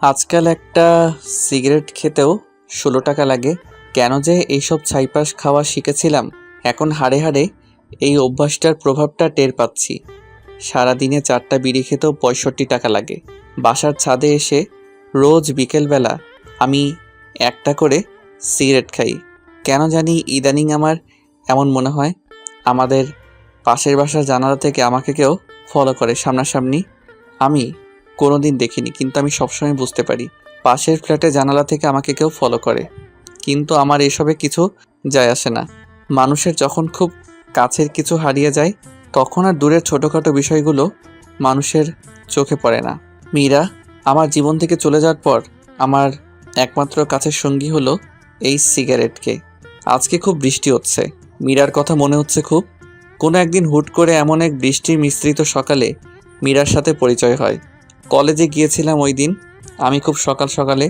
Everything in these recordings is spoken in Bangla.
আজকাল একটা সিগারেট খেতেও ১৬ টাকা লাগে। কেন যে এইসব ছাইপাস খাওয়া শিখেছিলাম, এখন হাড়ে হাড়ে এই অভ্যাসটার প্রভাবটা টের পাচ্ছি। সারাদিনে ৪টা বিড়ি খেতেও ৬৫ টাকা লাগে। বাসার ছাদে এসে রোজ বিকেলবেলা আমি একটা করে সিগারেট খাই। কেন জানি ইদানিং আমার এমন মনে হয় আমাদের পাশের বাসার জানালা থেকে আমাকে কেউ ফলো করে সামনাসামনি। আমি কোনোদিন দেখিনি, কিন্তু আমি সবসময় বুঝতে পারি পাশের ফ্ল্যাটে জানালা থেকে আমাকে কেউ ফলো করে। কিন্তু আমার এসবে কিছু যায় আসে না। মানুষের যখন খুব কাছের কিছু হারিয়ে যায়, তখন আর দূরের ছোটোখাটো বিষয়গুলো মানুষের চোখে পড়ে না। মীরা আমার জীবন থেকে চলে যাওয়ার পর আমার একমাত্র কাছের সঙ্গী হলো এই সিগারেটকে। আজকে খুব বৃষ্টি হচ্ছে, মীরার কথা মনে হচ্ছে খুব। কোনো একদিন হুট করে এমন এক বৃষ্টি মিশ্রিত সকালে মীরার সাথে পরিচয় হয়। কলেজে গিয়েছিলাম ওই দিন আমি খুব সকাল সকালে।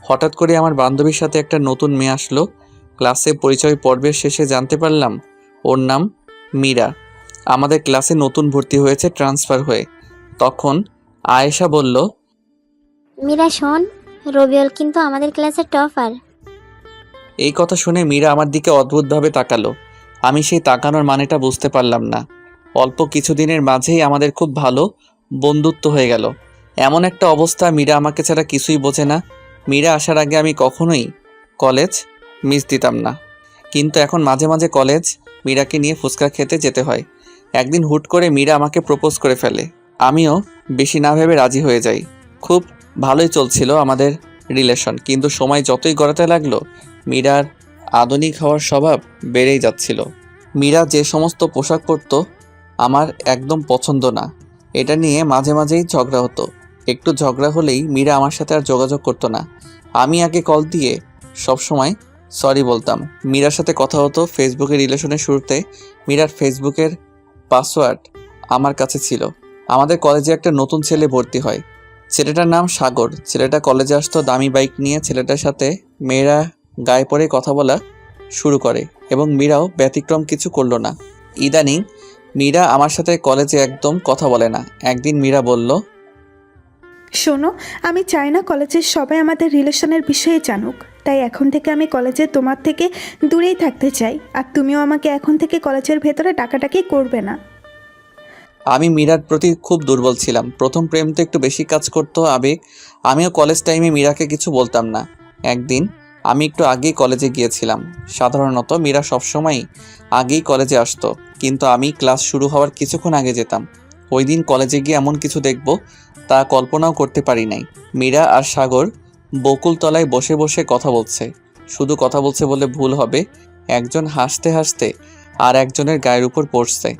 হঠাৎ করে আমার বান্ধবীর সাথে একটা নতুন মেয়ে আসলো। ক্লাসে পরিচয় পর্বের শেষে জানতে পারলাম ওর নাম মীরা। আমাদের ক্লাসে নতুন ভর্তি হয়েছে ট্রান্সফার হয়ে। তখন আয়েশা বলল, মীরা শোন, রবিউল কিন্তু আমাদের ক্লাসের টপার। এই কথা শুনে মীরা আমার দিকে অদ্ভুতভাবে তাকালো। আমি সেই তাকানোর মানেটা বুঝতে পারলাম না। অল্প কিছুদিনের মাঝেই আমাদের খুব ভালো বন্ধুত্ব হয়ে গেল। এমন একটা অবস্থা, মীরা আমাকে ছাড়া কিছুই বোঝে না। মীরা আসার আগে আমি কখনোই কলেজ মিস দিতাম না, কিন্তু এখন মাঝে মাঝে কলেজ মীরাকে নিয়ে ফুচকা খেতে যেতে হয়। একদিন হুট করে মীরা আমাকে প্রপোজ করে ফেলে। আমিও বেশি না ভেবে রাজি হয়ে যাই। খুব ভালোই চলছিল আমাদের রিলেশন, কিন্তু সময় যতই গড়াতে লাগলো মীরার আধুনিক হওয়ার স্বভাব বেড়েই যাচ্ছিল। মীরা যে সমস্ত পোশাক পরতো আমার একদম পছন্দ না। এটা নিয়ে মাঝে মাঝেই ঝগড়া হতো। একটু ঝগড়া হলেই মীরা আমার সাথে আর যোগাযোগ করতো না। আমি আগে কল দিয়ে সবসময় সরি বলতাম। মীরার সাথে কথা হতো ফেসবুকের রিলেশনের শুরুতে। মীরার ফেসবুকের পাসওয়ার্ড আমার কাছে ছিল। আমাদের কলেজে একটা নতুন ছেলে ভর্তি হয়। ছেলেটার নাম সাগর। ছেলেটা কলেজে আসতো দামি বাইক নিয়ে। ছেলেটার সাথে মেয়েরা গায়ে পড়ে কথা বলা শুরু করে এবং মীরাও ব্যতিক্রম কিছু করলো না। ইদানিং মীরা আমার সাথে কলেজে একদম কথা বলে না। একদিন মীরা বলল, শোনো, আমি চাই না কলেজের সবাই আমাদের রিলেশনের বিষয়ে জানুক। তাই এখন থেকে আমি কলেজে তোমার থেকে দূরেই থাকতে চাই। আর তুমিও আমাকে এখন থেকে কলেজের ভেতরে ডাকাডাকি করবে না। আমি মীরার প্রতি খুব দুর্বল ছিলাম। প্রথম প্রেম তো একটু বেশি কাজ করতো আবেগ। আমিও কলেজ টাইমে মীরাকে কিছু বলতাম না। একদিন আমি একটু আগেই কলেজে গিয়েছিলাম। সাধারণত মীরা সবসময়ই আগেই কলেজে আসতো, কিন্তু আমি ক্লাস শুরু হওয়ার কিছুক্ষণ আগে যেতাম। ওই দিন কলেজে গিয়ে এমন কিছু দেখব তা কল্পনাও করতে পারি নাই। মীরা আর সাগর বকুলতলায় বসে বসে কথা বলছে। শুধু কথা বলছে বলে ভুল হবে, একজন হাসতে হাসতে আর একজনের গায়ের উপর পড়ছে।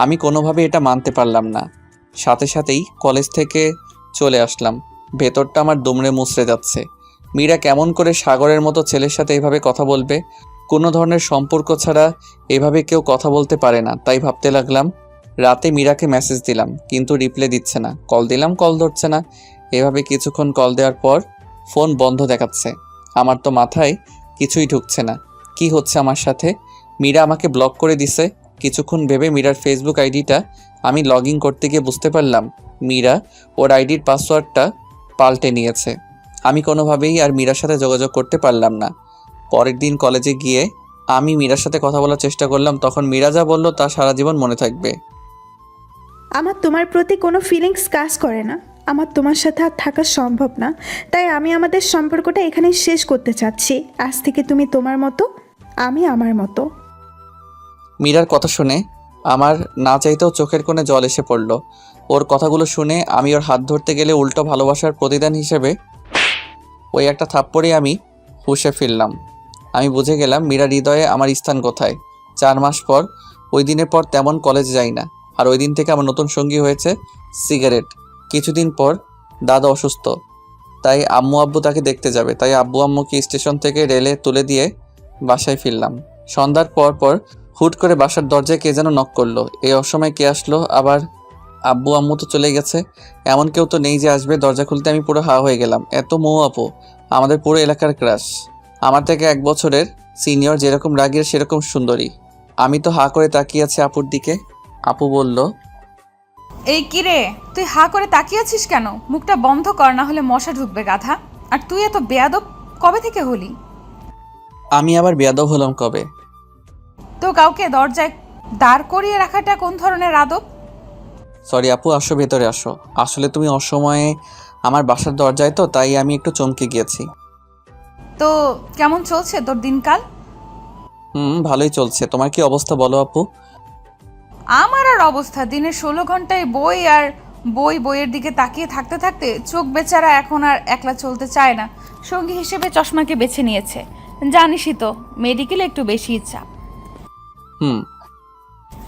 আমি কোনোভাবে এটা মানতে পারলাম না। সাথে সাথেই কলেজ থেকে চলে আসলাম। ভেতরটা আমার দুমড়ে মুচড়ে যাচ্ছে। মীরা কেমন করে সাগরের মতো ছেলের সাথে এভাবে কথা বলবে? কোনো ধরনের সম্পর্ক ছাড়া এভাবে কেউ কথা বলতে পারে না। তাই ভাবতে লাগলাম। রাতে মীরাকে মেসেজ দিলাম, কিন্তু রিপ্লাই দিচ্ছে না। কল দিলাম, কল ধরছে না। এভাবে কিছুক্ষণ কল দেওয়ার পর ফোন বন্ধ দেখাচ্ছে। আমার তো মাথায় কিছুই ঢুকছে না। কি হচ্ছে আমার সাথে? মীরা আমাকে ব্লক করে দিছে। কিছুক্ষণ ভেবে মীরার ফেসবুক আইডিটা আমি লগ ইন করতে গিয়ে বুঝতে পারলাম মীরা ওর আইডির পাসওয়ার্ডটা পাল্টে নিয়েছে। আমি কোনোভাবেই আর মীরার সাথে যোগাযোগ করতে পারলাম না। পরের দিন কলেজে গিয়ে আমি মীরার সাথে কথা বলার চেষ্টা করলাম। তখন মীরা যা বলল তা সারা জীবন মনে থাকবে। আমার তোমার প্রতি কোনো ফিলিংস কাজ করে না। আমার তোমার সাথে আর থাকা সম্ভব না। তাই আমি আমাদের সম্পর্কটা এখানেই শেষ করতে চাচ্ছি। আজ থেকে তুমি তোমার মতো, আমি আমার মতো। মীরার কথা শুনে আমার না চাইতেও চোখের কোণে জল এসে পড়ল। ওর কথাগুলো শুনে আমি ওর হাত ধরতে গেলে উল্টো ভালোবাসার প্রতিদান হিসেবে ওই একটা থাপ্পড়েই আমি হুঁশে ফিরলাম। আমি বুঝে গেলাম মীরার হৃদয়ে আমার স্থান কোথায়। 4 মাস পর, ওই দিনের পর তেমন কলেজ যাই না। আর ওই দিন থেকে আমার নতুন সঙ্গী হয়েছে সিগারেট। কিছুদিন পর দাদা অসুস্থ, তাই আম্মু আব্বু তাকে দেখতে যাবে। তাই আব্বু আম্মুকে স্টেশন থেকে রেলে তুলে দিয়ে বাসায় ফিরলাম। সন্ধ্যার পর পর হুট করে বাসার দরজায় কে যেন নক করলো। এই অসময় কে আসলো আবার? আব্বু আম্মু তো চলে গেছে, এমন কেউ তো নেই যে আসবে। দরজা খুলতে আমি পুরো হা হয়ে গেলাম। এত মৌ আপু, আমাদের পুরো এলাকার ক্রাশ। আমার থেকে 1 বছরের সিনিয়র, যেরকম রাগের সেরকম সুন্দরী। আমি তো হা করে তাকিয়ে আছি আপুর দিকে। আপু বলল, এই কি রে, তুই হা করে তাকিয়ে আছিস কেন? মুখটা বন্ধ কর, না হলে মশা ঢুকবে গাধা। আর তুই এত বেয়াদব কবে থেকে হলি? আমি আবার বেয়াদব হলাম কবে? তো কাউকে দরজায় দাঁড় করিয়ে রাখাটা কোন ধরনের আদব? সরি আপু, আসো ভেতরে আসো। আসলে তুমি অসময়ে আমার বাসার দরজায়, তো তাই আমি একটু চমকে গিয়েছি। তো কেমন চলছে তোর দিনকাল? ভালোই চলছে। তোমার কি অবস্থা বলো আপু? আমার আর অবস্থা, দিনের 16 ঘন্টায় বই আর বই, বইয়ের দিকে তাকিয়ে থাকতে থাকতে চোখ বেচারা এখন আর একলা চলতে চায় না। সঙ্গী হিসেবে চশমাকে বেছে নিয়েছে। জানিসই তো, মেডিকেলে একটু বেশি ইচ্ছা। হুম।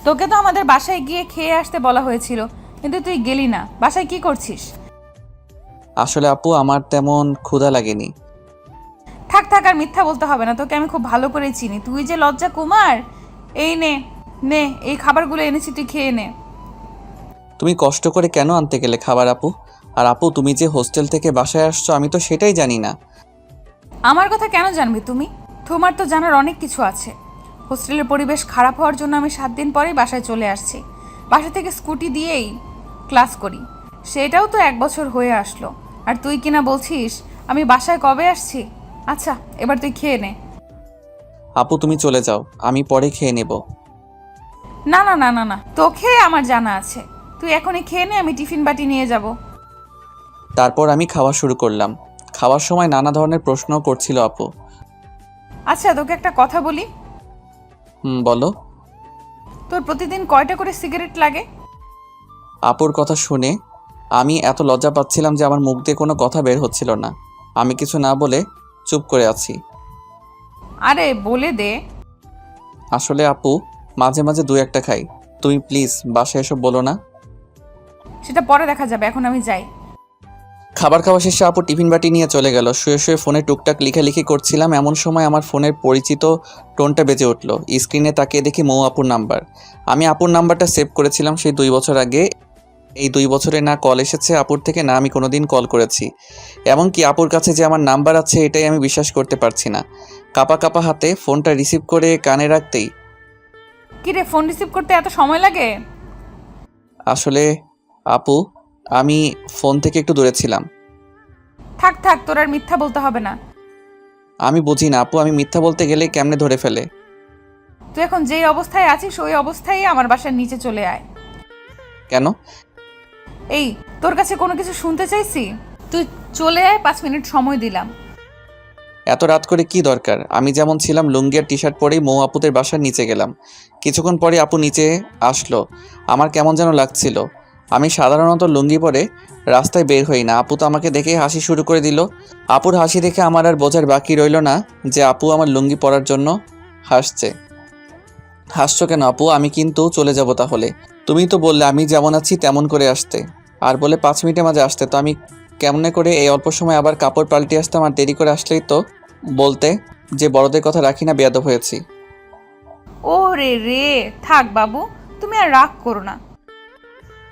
তোকে তো আমাদের বাসায় গিয়ে খেয়ে আসতে বলা হয়েছিল, কিন্তু তুই গেলি না। বাসায় কি করছিস? আসলে আপু আমার তেমন ক্ষুধা লাগেনি। থাক থাক, আর মিথ্যা বলতে হবে না, তোকে আমি খুব ভালো করে চিনি। তুই যে লজ্জা কুমার। এই নে নে, এই খাবারগুলো এনেছি, তুই খেয়ে নে। তুমি কষ্ট করে কেন আনতে গেলে খাবার আপু? আর আপু, তুমি যে হোস্টেল থেকে বাসায় আসছো আমি তো সেটাই জানি না। আমার কথা কেন জানবে তুমি? তোমার তো জানার অনেক কিছু আছে। হোস্টেলের পরিবেশ খারাপ হওয়ার জন্য আমি 7 দিন পরেই বাসায় চলে আসছি। বাসা থেকে স্কুটি দিয়েই ক্লাস করি। সেটাও তো 1 বছর হয়ে আসলো। আর তুই কিনা বলছিস আমি বাসায় কবে আসছি? আচ্ছা, এবার তুই খেয়ে নে। আপু তুমি চলে যাও, আমি পরে খেয়ে নেব। না না না না না, তোকে আমার জানা আছে। তুই এখনই খেয়ে নে, আমি টিফিন বাটি নিয়ে যাব। তারপর আমি খাওয়া শুরু করলাম। খাওয়ার সময় নানা ধরনের প্রশ্ন করছিল আপু। আচ্ছা, তোকে একটা কথা বলি। বলো। তোর প্রতিদিন কয়টা করে সিগারেট লাগে? আপুর কথা শুনে আমি এত লজ্জা পাচ্ছিলাম যে আমার মুখ দিয়ে কোনো কথা বের হচ্ছিল না। আমি কিছু না বলে চুপ করে আছি। আরে বলে দে। আসলে আপু, মাঝে মাঝে 2-1টা খাই। তুমি প্লিজ বাসায় এসব বলো না। সেটা পরে দেখা যাবে, এখন আমি যাই। খাবার খাওয়া শেষে আপু টিফিন বাটি নিয়ে চলে গেল। শুয়ে শুয়ে ফোনে টুকটাক লেখালেখি করছিলাম, এমন সময় আমার ফোনের পরিচিত টোনটা বেজে উঠল। স্ক্রিনে তাকিয়ে দেখি মৌ আপুর নাম্বার। আমি আপুর নাম্বারটা সেভ করেছিলাম সেই 2 বছর আগে। এই 2 বছরে না কল এসেছে আপুর থেকে, না আমি কোনোদিন কল করেছি। এমনকি আপুর কাছে যে আমার নাম্বার আছে এটাই আমি বিশ্বাস করতে পারছি না। কাপা কাপা হাতে ফোনটা রিসিভ করে কানে রাখতেই, কি রে, ফোন রিসিভ করতে এত সময় লাগে? আসলে আপু, আমি ফোন থেকে একটু দূরে ছিলাম। থাক থাক, তোর আর মিথ্যা বলতে হবে না। আমি বুঝি না আপু, আমি মিথ্যা বলতে গেলে কেমনে ধরে ফেলে। তুই এখন যেই অবস্থায় আছিস ওই অবস্থায় আমার বাসার নিচে চলে আয়। কেন? এই, তোর কাছে কোনো কিছু শুনতে চাইছি? তুই চলে আয়, 5 মিনিট সময় দিলাম। এত রাত করে কি দরকার? আমি যেমন ছিলাম লুঙ্গি আর টি শার্ট পরেই মৌ আপুদের বাসার নিচে গেলাম। কিছুক্ষণ পরে আপু নিচে আসলো। আমার কেমন যেন লাগছিল। আমি সাধারণত লুঙ্গি পরে রাস্তায় বের হই না। আপু তো আমাকে দেখে হাসি শুরু করে দিল। আপুর হাসি দেখে আমার আর বোঝার বাকি রইল না যে আপু আমার লুঙ্গি পরার জন্য হাসছে। হাসছো কেন আপু? আমি কিন্তু চলে যাব তাহলে। তুমি তো বললে আমি যেমন আছি তেমন করে আসতে, আর বলে 5 মিনিটের মাঝে আসতে। তো আমি কেমনে করে এই অল্প সময় আবার কাপড় পাল্টে আসতাম? আর দেরি করে আসলেই তো বলতে যে বড়দের কথা রাখি না, বেয়াদব হয়েছি। ও রে রে, থাক বাবু, তুমি আর রাগ করো না।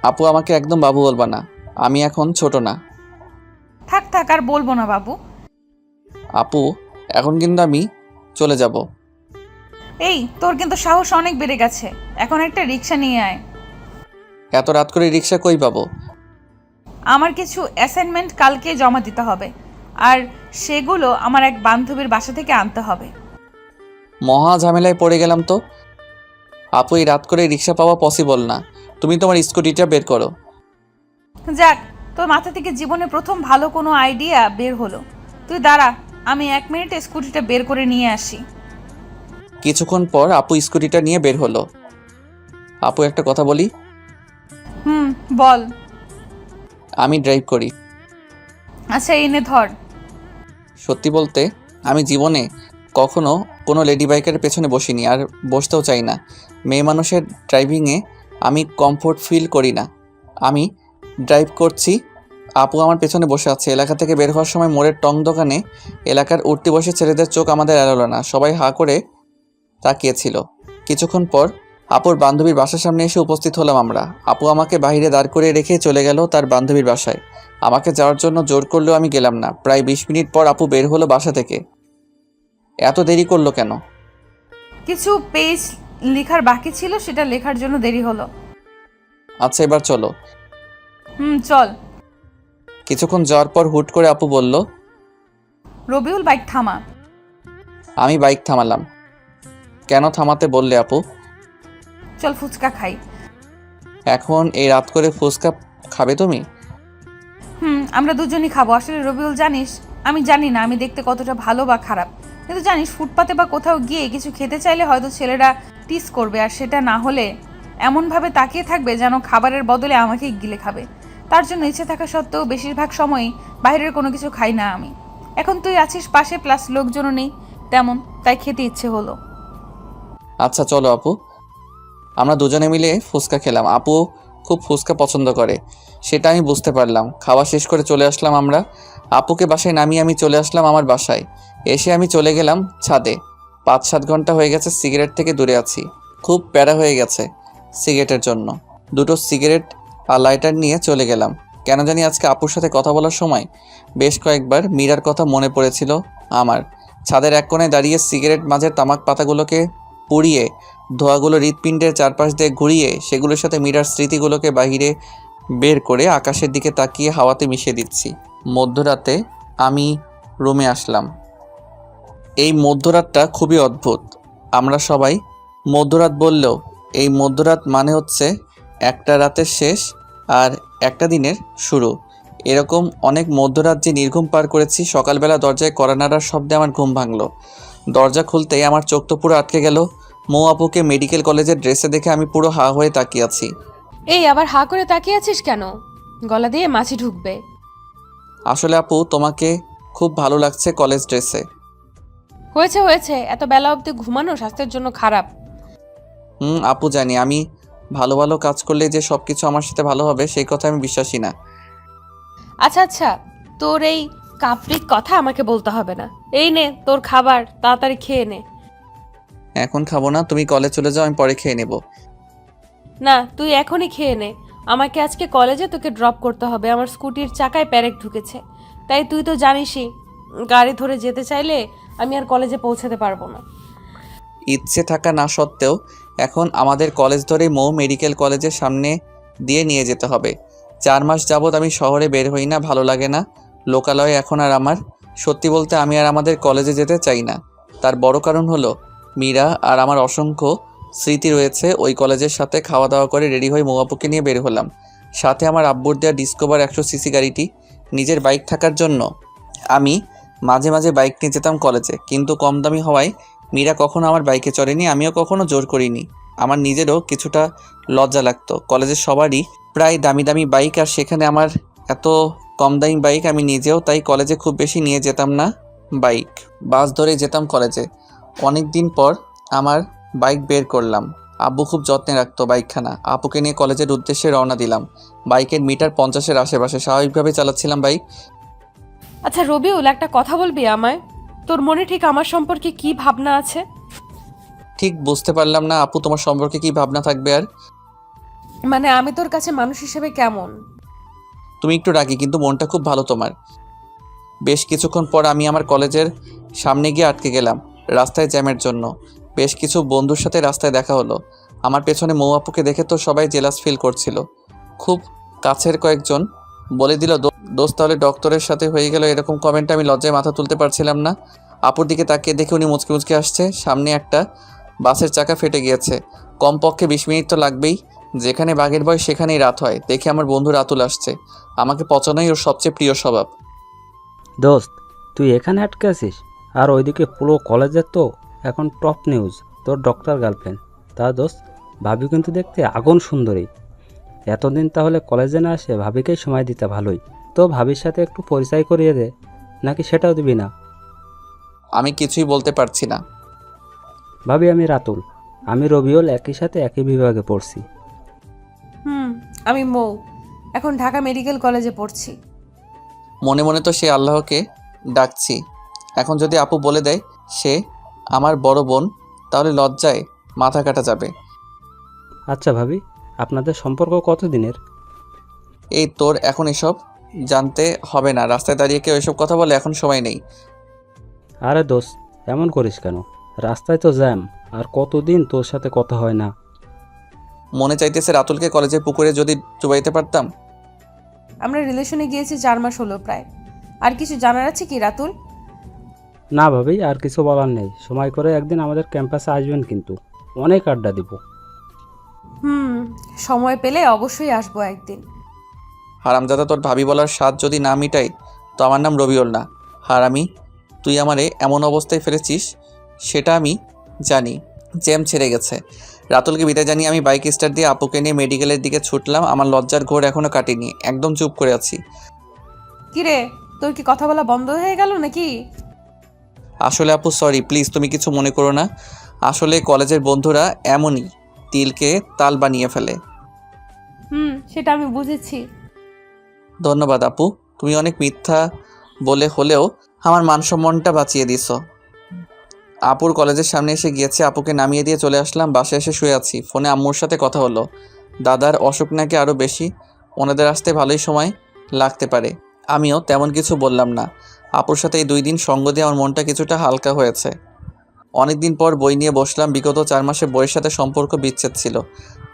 আপু আমাকে একদম বাবু বলবা না, আমি এখন ছোট না। থাক থাক, আর বলবো না বাবু। আপু এখন কিন্তু আমি চলে যাব। এই, তোর কিন্তু সাহস অনেক বেড়ে গেছে। এখন একটা রিক্সা নিয়ে আয়। এত রাত করে রিক্সা কই পাবো? আমার কিছু অ্যাসাইনমেন্ট কালকে জমা দিতে হবে, আর সেগুলো আমার এক বান্ধবীর বাসা থেকে আনতে হবে। মহা ঝামেলায় পড়ে গেলাম তো। আপু এই রাত করে রিক্সা পাওয়া পসিবল না। তুমি তোমার স্কুটিটা বের করো। যাক, তোর মাথা থেকে জীবনে প্রথম ভালো কোনো আইডিয়া বের হলো। তুই দাঁড়া, আমি 1 মিনিটে স্কুটিটা বের করে নিয়ে আসি। কিছুক্ষণ পর আপু স্কুটিটা নিয়ে বের হলো। আপু একটা কথা বলি? বল। আমি ড্রাইভ করি। আচ্ছা, এনে ধর। সত্যি বলতে আমি জীবনে কখনো কোনো লেডি বাইকের পেছনে বসিনি, আর বসতেও চাই না। মেয়ে মানুষের ড্রাইভিংয়ে আমি কমফোর্ট ফিল করি না। আমি ড্রাইভ করছি, আপু আমার পেছনে বসে আছে। এলাকা থেকে বের হওয়ার সময় মোড়ের টং দোকানে এলাকার উঠতি বসে ছেলেদের চোখ আমাদের এড়ালো না। সবাই হাঁ করে তাকিয়েছিল। কিছুক্ষণ পর আপুর বান্ধবীর বাসার সামনে এসে উপস্থিত হলাম আমরা। আপু আমাকে বাইরে দাঁড় করে রেখে চলে গেল তার বান্ধবীর বাসায়। আমাকে যাওয়ার জন্য জোর করলেও আমি গেলাম না। প্রায় 20 মিনিট পর আপু বের হলো বাসা থেকে। এত দেরি করলো কেন? কিছু পেজ লেখার বাকি ছিল, সেটা লেখার জন্য দেরি হলো। আচ্ছা এবার চলো। চল। কিছুক্ষণ যাওয়ার পর হুট করে আপু বলল, রবিউল বাইক থামা। আমি বাইক থামালাম। কেন থামাতে বললে আপু? চল ফুচকা খাই। এখন এই রাত করে ফুচকা খাবে তুমি? আমরা দুজনই খাবো। আসলে রবিউল জানিস, আমি জানি না আমি দেখতে কতটা ভালো বা খারাপ, কিন্তু জানিস ফুটপাতে বা কোথাও গিয়ে কিছু খেতে চাইলে হয়তো ছেলেরা টিস করবে, আর সেটা না হলে এমনভাবে তাকিয়ে থাকবে যেন খাবারের বদলে আমাকেই গিলে খাবে। তার জন্য ইচ্ছে থাকা সত্ত্বেও বেশিরভাগ সময়ই বাইরের কোনো কিছু খাই না আমি। এখন তুই আছিস পাশে, প্লাস লোকজনও নেই তেমন, তাই খেতে ইচ্ছে হলো। আচ্ছা চলো আপু। আমরা দুজনে মিলে ফুচকা খেলাম। আপু খুব ফুচকা পছন্দ করে, সেটা আমি বুঝতে পারলাম। খাওয়া শেষ করে চলে আসলাম আমরা। আপুকে বাসায় নামিয়ে আমি চলে আসলাম আমার বাসায়। এসে আমি চলে গেলাম ছাদে। 5-7 ঘন্টা হয়ে গেছে সিগারেট থেকে দূরে আছি। খুব প্যারা হয়ে গেছে সিগারেটের জন্য। দুটো সিগারেট আর লাইটার নিয়ে চলে গেলাম। কেন জানি আজকে আপুর সাথে কথা বলার সময় বেশ কয়েকবার মীরার কথা মনে পড়েছিল আমার। ছাদের এক কোণায় দাঁড়িয়ে সিগারেট মাঝের তামাক পাতাগুলোকে পুড়িয়ে ধোঁয়াগুলো হৃৎপিণ্ডের চারপাশ দিয়ে ঘুরিয়ে সেগুলোর সাথে মীরার স্মৃতিগুলোকে বাহিরে বের করে আকাশের দিকে তাকিয়ে হাওয়াতে মিশিয়ে দিচ্ছি। মধ্যরাতে আমি রুমে আসলাম। এই মধ্যরাতটা খুবই অদ্ভুত। আমরা সবাই মধ্যরাত বললেও এই মধ্যরাত মানে হচ্ছে একটা রাতের শেষ আর একটা দিনের শুরু। এরকম অনেক মধ্যরাত যে নির্ঘুম পার করেছি। সকালবেলা দরজায় কড়া নাড়ার শব্দে আমার ঘুম ভাঙলো। দরজা খুলতেই আমার চোখ তো পুরো আটকে গেল। মৌ আপুকে মেডিকেল কলেজের ড্রেসে দেখে আমি পুরো হা হয়ে তাকিয়ে আছি। এই আবার হা করে তাকিয়ে আছিস কেন? গলা দিয়ে মাছি ঢুকবে। আসলে আপু তোমাকে খুব ভালো লাগছে কলেজ ড্রেসে। হয়েছে হয়েছে, এত বেলা অবধি ঘুমানো স্বাস্থ্যের জন্য খারাপ। আপু জানি আমি ভালো ভালো কাজ করলে যে সব কিছু আমার সাথে ভালো হবে সেই কথা আমি বিশ্বাসী না। আচ্ছা আচ্ছা, তোর এই কাপ্রিক কথা আমাকে বলতে হবে না। এই নে তোর খাবার, তাড়াতাড়ি খেয়ে নে। এখন খাবো না, তুমি কলেজ চলে যাও, আমি পরে খেয়ে নেব। না, তুই এখনই খেয়ে নে। আমাকে আজকে কলেজে তোকে ড্রপ করতে হবে। আমার স্কুটির চাকায় প্যারেক ঢুকেছে, তাই তুই তো জানিসই গাড়ি ধরে যেতে চাইলে আমি আর কলেজে পৌঁছাতে পারবো না। ইচ্ছে থাকা না সত্ত্বেও এখন আমাদের কলেজ ধরেই মৌ মেডিকেল কলেজের সামনে দিয়ে নিয়ে যেতে হবে। 4 মাস যাবৎ আমি শহরে বের হই না, ভালো লাগে না লোকালয়ে এখন আর আমার। সত্যি বলতে আমি আর আমাদের কলেজে যেতে চাই না। তার বড় কারণ হলো মীরা আর আমার অসংখ্য স্মৃতি রয়েছে ওই কলেজের সাথে। খাওয়া দাওয়া করে রেডি হয়ে মৌ আপুকে নিয়ে বের হলাম। সাথে আমার আব্বুর দেওয়া ডিসকভার 100 সিসি গাড়িটি। নিজের বাইক থাকার জন্য আমি মাঝে মাঝে বাইক নিয়ে যেতাম কলেজে, কিন্তু কম দামি হওয়ায় মীরা কখনো আমার বাইকে চড়েনি, আমিও কখনো জোর করিনি। আমার নিজেরও কিছুটা লজ্জা লাগতো। কলেজের সবারই প্রায় দামি দামি বাইক, আর সেখানে আমার এত কম দামি বাইক। আমি নিজেও তাই কলেজে খুব বেশি নিয়ে যেতাম না বাইক, বাস ধরে যেতাম কলেজে। অনেক দিন পর আমার বাইক বের করলাম। আব্বু খুব যত্নে রাখতো বাইকখানা। আপুকে নিয়ে কলেজের উদ্দেশ্যে রওনা দিলাম। বাইকের মিটার 50-এর আশেপাশে, স্বাভাবিকভাবে চালাচ্ছিলাম বাইক। আচ্ছা রবিউল, একটা কথা বলবি আমায়? তোর মনে ঠিক আমার সম্পর্কে কি ভাবনা আছে? ঠিক বুঝতে পারলাম না আপু, তোমার সম্পর্কে কি ভাবনা থাকবে আর? মানে আমি তোর কাছে মানুষ হিসেবে কেমন? তুমি একটু রাগী, কিন্তু মনটা খুব ভালো তোমার। বেশ কিছুক্ষণ পর আমি আমার কলেজের সামনে গিয়ে আটকে গেলাম রাস্তায় জ্যামের জন্য। বেশ কিছু বন্ধুর সাথে রাস্তায় দেখা হলো। আমার পেছনে মৌ আপুকে দেখে তো সবাই জেলাস ফিল করছিল। খুব কাছের কয়েকজন বলে দিল, দোস্ত তাহলে ডক্টরের সাথে হয়ে গেল। এরকম কমেন্টে আমি লজ্জায় মাথা তুলতে পারছিলাম না। আপুর দিকে তাকিয়ে দেখে উনি মুচকি মুচকি আসছে। সামনে একটা বাসের চাকা ফেটে গিয়েছে। কমপক্ষে 20 মিনিট তো লাগবেই। যেখানে বাঘের ভয় সেখানেই রাত হয়। দেখে আমার বন্ধু রাতুল আসছে। আমাকে পচানোই ওর সবচেয়ে প্রিয় স্বভাব। দোস্ত, তুই এখানে আটকে আছিস? আর ওইদিকে পুরো কলেজের তো এখন টপ নিউজ তোর ডক্টর গার্লফ্রেন্ড। তা দোস্ত, ভাবি কিন্তু দেখতে আগুন সুন্দরী। এতদিন তাহলে কলেজে না আসে ভাবিকেই সময় দিতে ভালোই। তো ভাবির সাথে একটু পরিচয় করিয়ে দে, নাকি সেটাও দিবি না? আমি কিছুই বলতে পারছি না। ভাবি, আমি রাতুল, আমি রবিউল, একই সাথে একই বিভাগে পড়ছি। আমি মৌ, এখন ঢাকা মেডিকেল কলেজে পড়ছি। মনে মনে তো সে আল্লাহকে ডাকছি। এখন যদি আপু বলে দেয় সে আমার বড় বোন, তাহলে লজ্জায় মাথা কাটা যাবে। আচ্ছা ভাবি, আপনাদের সম্পর্ক কতদিনের? এই তোর এখন এসব জানতে হবে না। রাস্তায় দাঁড়িয়ে কেউ এসব কথা বলে, এখন সময় নেই। আরে দোস্ত, এমন করিস কেন? রাস্তায় তো জ্যাম, আর কতদিন তোর সাথে কথা হয় না। মনে চাইতেছে রাতুলকে কলেজের পুকুরে যদি ডুবাইতে পারতাম। আমরা রিলেশনে গিয়েছি 4 মাস হলো প্রায়। আর কিছু জানার আছে কি রাতুল? না ভাবি, আর কিছু বলার নেই। সময় করে একদিন আমাদের ক্যাম্পাসে আসবেন, কিন্তু অনেক আড্ডা দিব। সময় পেলে অবশ্যই আসবো একদিন। হারামজাদা, তোর ভাবি বলার স্বাদ যদি না মিটাই তো আমার নাম রবিউল না। হারামি, তুই আমারে এমন অবস্থায় ফেলেছিস সেটা আমি জানি। জ্যাম ছেড়ে গেছে। রাতুলকে বিদায় জানিয়ে আমি বাইক স্টার্ট দিয়ে আপুকে নিয়ে মেডিকেলের দিকে ছুটলাম। আমার লজ্জার ঘোর এখনও কাটেনি, একদম চুপ করে আছি। কিরে, তোর কি কথা বলা বন্ধ হয়ে গেল নাকি? আসলে আপু সরি, প্লিজ তুমি কিছু মনে করো না। আসলে কলেজের বন্ধুরা এমনই, তিলকে তাল বানিয়ে ফেলে। সেটা আমি বুঝেছি। ধন্যবাদ আপু, তুমি অনেক মিথ্যা বলে হলেও আমার মানসম্মানটা বাঁচিয়ে দিছো। আপুর কলেজের সামনে এসে গিয়েছে, আপুকে নামিয়ে দিয়ে চলে আসলাম। বাসায় এসে শুয়ে আছি, ফোনে আম্মুর সাথে কথা হলো। দাদার অসুখ নাকি আরও বেশি, ওনাদের আসতে ভালোই সময় লাগতে পারে। আমিও তেমন কিছু বললাম না। আপুর সাথে এই 2 দিন সঙ্গ দিয়ে আমার মনটা কিছুটা হালকা হয়েছে। অনেক দিন পর বই নিয়ে বসলাম। বিগত 4 মাসে বইয়ের সাথে সম্পর্ক বিচ্ছেদ ছিল।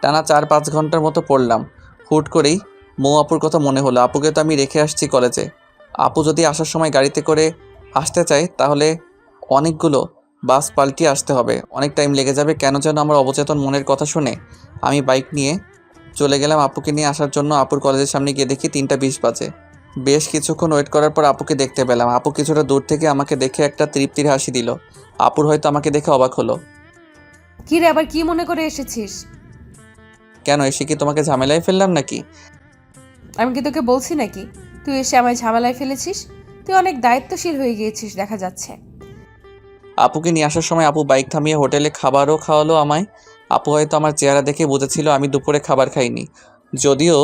টানা 4-5 ঘন্টার মতো পড়লাম। হুট করেই মৌ আপুর কথা মনে হলো। আপুকে তো আমি রেখে আসছি কলেজে। আপু যদি আসার সময় গাড়িতে করে আসতে চায় তাহলে অনেকগুলো বাস পাল্টিয়ে আসতে হবে, অনেক টাইম লেগে যাবে। কেন যেন আমার অবচেতন মনের কথা শুনে আমি বাইক নিয়ে চলে গেলাম আপুকে নিয়ে আসার জন্য। আপুর কলেজের সামনে গিয়ে দেখি 3টা 20 বাজে। বেশ কিছুক্ষণ ওয়েট করার পর আপুকে দেখতে পেলাম। আপু কিছুটা দূর থেকে আমাকে দেখে একটা তৃপ্তির হাসি দিল। আপুর হয়তো আমাকে দেখে অবাক হলো। কিরে, আবার কি মনে করে এসেছিস? কেন, এসে কি তোমাকে ঝামেলায় ফেললাম নাকি? আমি কি তোকে বলছি নাকি তুই এসে আমায় ঝামেলায় ফেলেছিস? তুই অনেক দায়িত্বশীল হয়ে গিয়েছিস দেখা যাচ্ছে। আপুকে নিয়ে আসার সময় আপু বাইক থামিয়ে হোটেলে খাবারও খাওয়ালো আমায়। আপু হয়তো আমার চেহারা দেখে বুঝেছিল আমি দুপুরে খাবার খাইনি। যদিও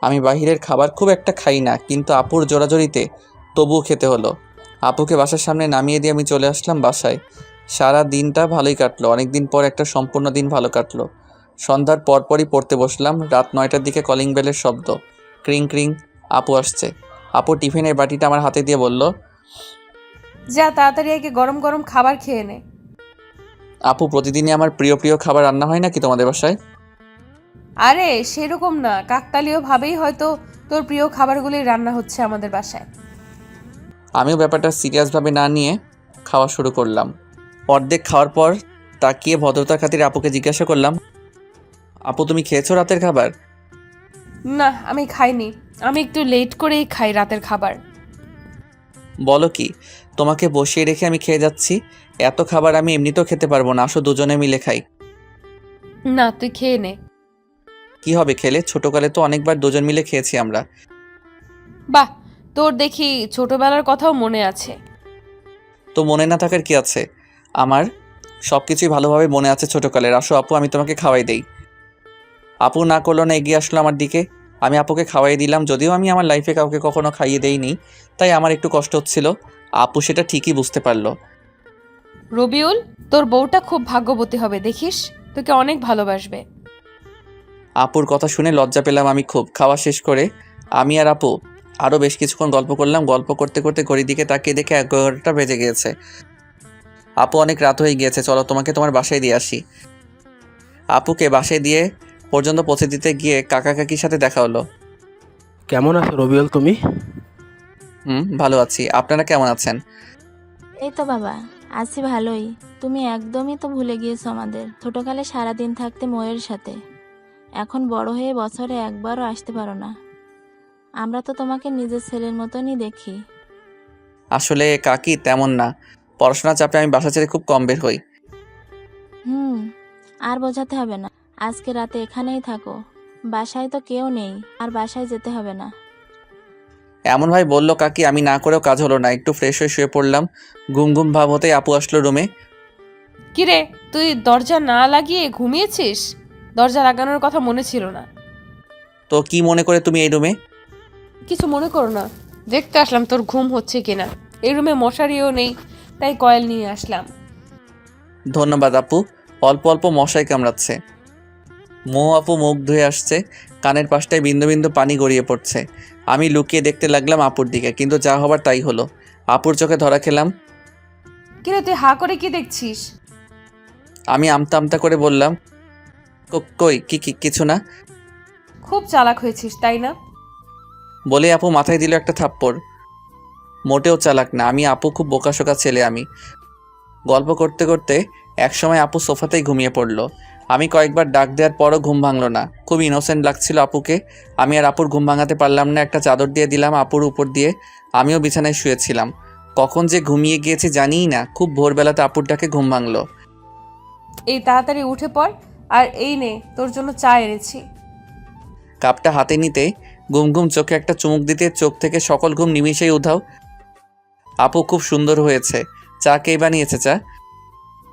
আমি বাহিরের খাবার খুব একটা খাই না, কিন্তু আপুর জোরাজোরিতে তবুও খেতে হলো। আপুকে বাসার সামনে নামিয়ে দিয়ে আমি চলে আসলাম বাসায়। সারা দিনটা ভালোই কাটলো। অনেক দিন পর একটা সম্পূর্ণ দিন ভালো কাটলো। সন্ধ্যার পরপরই পড়তে বসলাম। রাত 9টার দিকে কলিং বেলের শব্দ। ক্রিং ক্রিং। আপু আসছে। আপু টিফিনের বাটিটা আমার হাতে দিয়ে বলল, যা তাড়াতাড়ি একে গরম গরম খাবার খেয়ে নে। আপু, প্রতিদিনই আমার প্রিয় প্রিয় খাবার রান্না হয় নাকি তোমাদের বাসায়? আরে সেরকম না, কাকতালীয় ভাবেই হয়তো তোর প্রিয় খাবারগুলি রান্না হচ্ছে আমাদের বাসায়। আমিও ব্যাপারটা সিরিয়াসভাবে না নিয়ে খাওয়া শুরু করলাম। অর্ধেক খাওয়ার পর তাকিয়ে ভদ্রতার খাতিরে আপুকে জিজ্ঞাসা করলাম, আপু তুমি খেয়েছো রাতের খাবার? না, আমি খাইনি। আমি একটু লেট করেই খাই রাতের খাবার। বলো কি, তোমাকে বসিয়ে রেখে আমি খেয়ে যাচ্ছি? এত খাবার আমি এমনিতেও খেতে পারবো না, আসো দুজনে মিলে খাই। না, তুই খেয়ে নে। কি হবে খেলে? ছোটকালে তো অনেকবার দুজন মিলে খেয়েছি আমরা। বাহ, তোর দেখি ছোটবেলার কথাও মনে আছে। তো মনে না থাকার কি আছে? আমার সব কিছুই ভালোভাবে মনে আছে ছোটকালের। আসো আপু, আমি তোমাকে খাওয়াই দেই। আপু না করলো না, এগিয়ে আসলো আমার দিকে। আমি আপুকে খাওয়াই দিলাম। যদিও আমি আমার লাইফে কাউকে কখনো খাইয়ে দেইনি, তাই আমার একটু কষ্ট হচ্ছিল। আপু সেটা ঠিকই বুঝতে পারলো। রবিউল, তোর বউটা খুব ভাগ্যবতী হবে, দেখিস তোকে অনেক ভালোবাসবে। আপুর কথা শুনে লজ্জা পেলাম আমি খুব। খাওয়া শেষ করে আমি আর আপু আরও বেশ কিছুক্ষণ গল্প করলাম। গল্প করতে করতে ঘড়ির দিকে তাকিয়ে দেখে 11টা বেজে গিয়েছে। আপু অনেক রাত হয়ে গিয়েছে, চলো তোমাকে তোমার বাসায় দিয়ে আসি। আপুকে বাসায় দিয়ে পর্যন্ত পৌঁছে দিতে গিয়ে কাকা কাকির সাথে দেখা হলো। কেমন আছো রবিউল তুমি? ভালো আছি, আপনারা কেমন আছেন? এই তো বাবা, আছি ভালোই। তুমি একদমই তো ভুলে গিয়েছো আমাদের। ছোটকালে সারাদিন থাকতে ময়ের সাথে, এখন বড় হয়ে বছরে একবারও আসতে পারো না। আমরা তো তোমাকে নিজের ছেলের মতনই দেখি। আসলে কাকি তেমন না, পড়াশোনার চাপে আমি বাসা ছেড়ে খুব কম বের হই। আর বোঝাতে হবে না, আজকে রাতে এখানেই থাকো। বাসায় তো কেউ নেই, আর বাসায় যেতে হবে না। এমন ভাই বললো কাকি, আমি না করেও কাজ হলো না। একটু ফ্রেশ হয়ে শুয়ে পড়লাম। ঘুম ঘুম ভাব হতেই আপু আসলো রুমে। কিরে, তুই দরজা না লাগিয়ে ঘুমিয়েছিস? দরজা লাগানোর কথা মনে ছিল না। তো কি মনে করে তুমি এই রুমে? কিছু মনে করো না, দেখতে আসলাম তোর ঘুম হচ্ছে কিনা। এই রুমে মশারিও নেই, তাই কয়েল নিয়ে আসলাম। ধন্যবাদ আপু, অল্প অল্প মশাই কামড়াচ্ছে। মৌ আপু মুখ ধুয়ে আসছে, কানের পাশটায় বিন্দু বিন্দু পানি গড়িয়ে পড়ছে। আমি লুকিয়ে দেখতে লাগলাম আপুর দিকে, কিন্তু যা হবার তাই হলো। আপুর চোখে ধরা খেলাম। কিরে, তুই হা করে কি দেখছিস? আমি আমতা আমতা করে বললাম, কই কি কি কিছু না খুব চালাক হয়েছিস তাই না? বলে আপু মাথায় দিল একটা থাপ্পড়। মোটেও চালাক না আমি, আপু খুব বোকাশোকা ছেলে আমি। গল্প করতে করতে একসময় আপু সোফাতেই ঘুমিয়ে পড়লো। আমি কয়েকবার ডাক দেওয়ার পরও ঘুম ভাঙলো না। খুব ইনোসেন্ট লাগছিল আপুকে। আমি আর আপুর ঘুম ভাঙাতে পারলাম না। একটা চাদর দিয়ে দিলাম আপুর উপর দিয়ে। আমিও বিছানায় শুয়েছিলাম। কখন যে ঘুমিয়ে গিয়েছি জানিই না। খুব ভোরবেলাতে আপুর ডাকে ঘুম ভাঙলো। এই তাড়াতাড়ি উঠে পড়, আর এই নে তোর জন্য চা এনেছি। কাপটা হাতে নিতে ঘুম ঘুম চোখে একটা চুমুক দিতে চোখ থেকে সকল ঘুম নিমিষেই উধাও। আপু খুব সুন্দর হয়েছে। চা কে বানিয়েছে? চা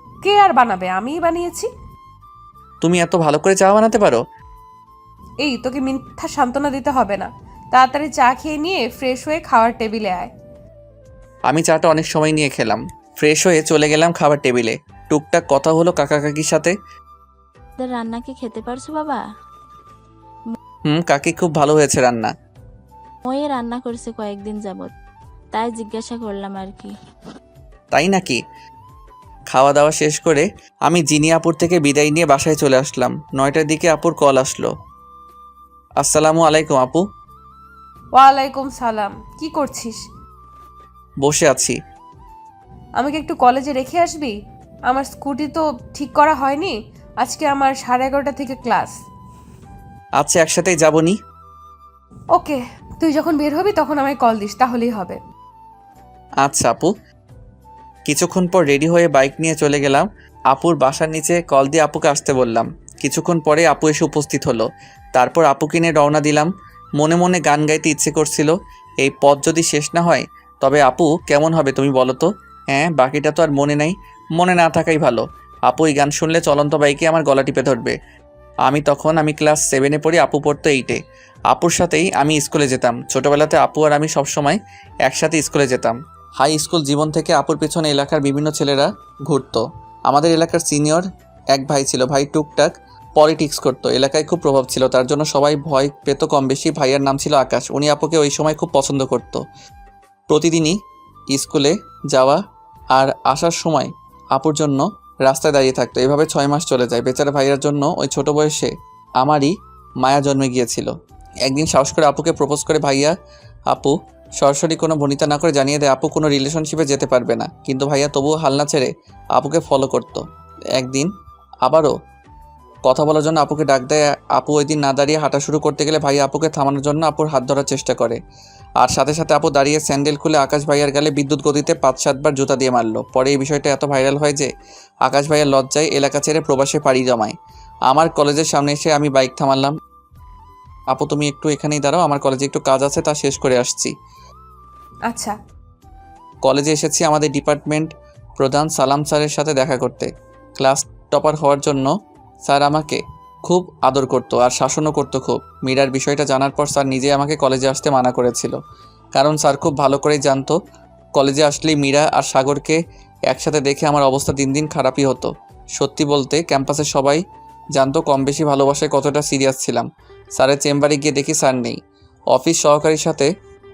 কে আর বানাবে, আমিই বানিয়েছি। তুমি এত ভালো করে চা বানাতে পারো? এই তোকে মিথ্যা সান্ত্বনা দিতে হবে না, তাড়াতাড়ি চা খেয়ে নিয়ে ফ্রেশ হয়ে খাওয়ার টেবিলে আয়। আমি চাটা অনেক সময় নিয়ে খেলাম। ফ্রেশ হয়ে চলে গেলাম খাবার টেবিলে। টুকটাক কথা হলো কাকা কাকির সাথে। তোদের রান্না কি খেতে পারছো বাবা? কাকি খুব ভালো হয়েছে রান্না। ওই রান্না করছে কয়েকদিন যাবত, তাই জিজ্ঞাসা করলাম আর কি। তাই নাকি? খাওয়া দাওয়া শেষ করে আমি জিনি আপুর থেকে বিদায় নিয়ে বাসায় চলে আসলাম। 9টার দিকে আপুর কল আসলো। আসসালামু আলাইকুম আপু। ওয়ালাইকুম সালাম। কি করছিস? বসে আছি। আমাকে একটু কলেজে রেখে আসবি? আমার স্কুটি তো ঠিক করা হয়নি, আজকে আমার 11:30 থেকে ক্লাস। আচ্ছা একসাথেই যাবনি। ওকে, তুই যখন বের হবি তখন আমায় কল দিস, তাহলেই হবে। আচ্ছা আপু। কিছুক্ষণ পর রেডি হয়ে বাইক নিয়ে চলে গেলাম আপুর বাসার নিচে। কল দিয়ে আপুকে আসতে বললাম। কিছুক্ষণ পরে আপু এসে উপস্থিত হলো। তারপর আপুকে নিয়ে রওনা দিলাম। মনে মনে গান গাইতে ইচ্ছে করছিল। এই পথ যদি শেষ না হয় তবে আপু কেমন হবে তুমি বলো তো? হ্যাঁ, বাকিটা তো আর মনে নাই। মনে না থাকাই ভালো। আপু এই গান শুনলে চলন্ত বাইকে আমার গলা টিপে ধরবে। আমি ক্লাস 7-এ পড়ি, আপু পড়তো 8-এ। আপুর সাথেই আমি স্কুলে যেতাম। ছোটোবেলাতে আপু আর আমি সবসময় একসাথে স্কুলে যেতাম। হাই স্কুল জীবন থেকে আপুর পেছনে এলাকার বিভিন্ন ছেলেরা ঘুরতো। আমাদের এলাকার সিনিয়র এক ভাই ছিল। ভাই টুকটাক পলিটিক্স করতো। এলাকায় খুব প্রভাব ছিল, তার জন্য সবাই ভয় পেত কম বেশি। ভাইয়ার নাম ছিল আকাশ। উনি আপুকে ওই সময় খুব পছন্দ করত। প্রতিদিনই স্কুলে যাওয়া আর আসার সময় আপুর জন্য রাস্তায় দাঁড়িয়ে থাকতো। এভাবে 6 মাস চলে যায়। বেচারা ভাইয়ার জন্য ওই ছোট বয়সে আমারই মায়া জন্মে গিয়েছিল। একদিন সাহস করে আপুকে প্রপোজ করে ভাইয়া। আপু সরাসরি কোনো ভনিতা না করে জানিয়ে দেয় আপু কোনো রিলেশনশিপে যেতে পারবে না। কিন্তু ভাইয়া তবুও হাল না ছেড়ে আপুকে ফলো করত। একদিন আবারও কথা বলার জন্য আপুকে ডাক দেয়। আপু ওই দিন না দাঁড়িয়ে হাঁটা শুরু করতে গেলে ভাইয়া আপুকে থামানোর জন্য আপুর হাত ধরার চেষ্টা করে। আর সাথে সাথে আপু দাঁড়িয়ে স্যান্ডেল খুলে আকাশ ভাইয়ার গালে বিদ্যুৎ গতিতে 5-7 বার জুতা দিয়ে মারলো। পরে এই বিষয়টা এত ভাইরাল হয় যে আকাশ ভাইয়ার লজ্জায় এলাকা ছেড়ে প্রবাসে পাড়ি জমায়। আমার কলেজের সামনে এসে আমি বাইক থামালাম। আপু তুমি একটু এখানেই দাঁড়াও, আমার কলেজে একটু কাজ আছে, তা শেষ করে আসছি। আচ্ছা। কলেজে এসেছি আমাদের ডিপার্টমেন্ট প্রধান সালাম স্যারের সাথে দেখা করতে। ক্লাস টপার হওয়ার জন্য স্যার আমাকে খুব আদর করতো আর শাসনও করতো খুব। মীরার বিষয়টা জানার পর স্যার নিজে আমাকে কলেজে আসতে মানা করেছিল। কারণ স্যার খুব ভালো করেই জানতো কলেজে আসলেই মীরা আর সাগরকে একসাথে দেখে আমার অবস্থা দিন দিন খারাপই হতো। সত্যি বলতে ক্যাম্পাসের সবাই জানতো কম বেশি ভালোবাসায় কতটা সিরিয়াস ছিলাম। স্যারের চেম্বারে গিয়ে দেখি স্যার নেই। অফিস সহকারীর সাথে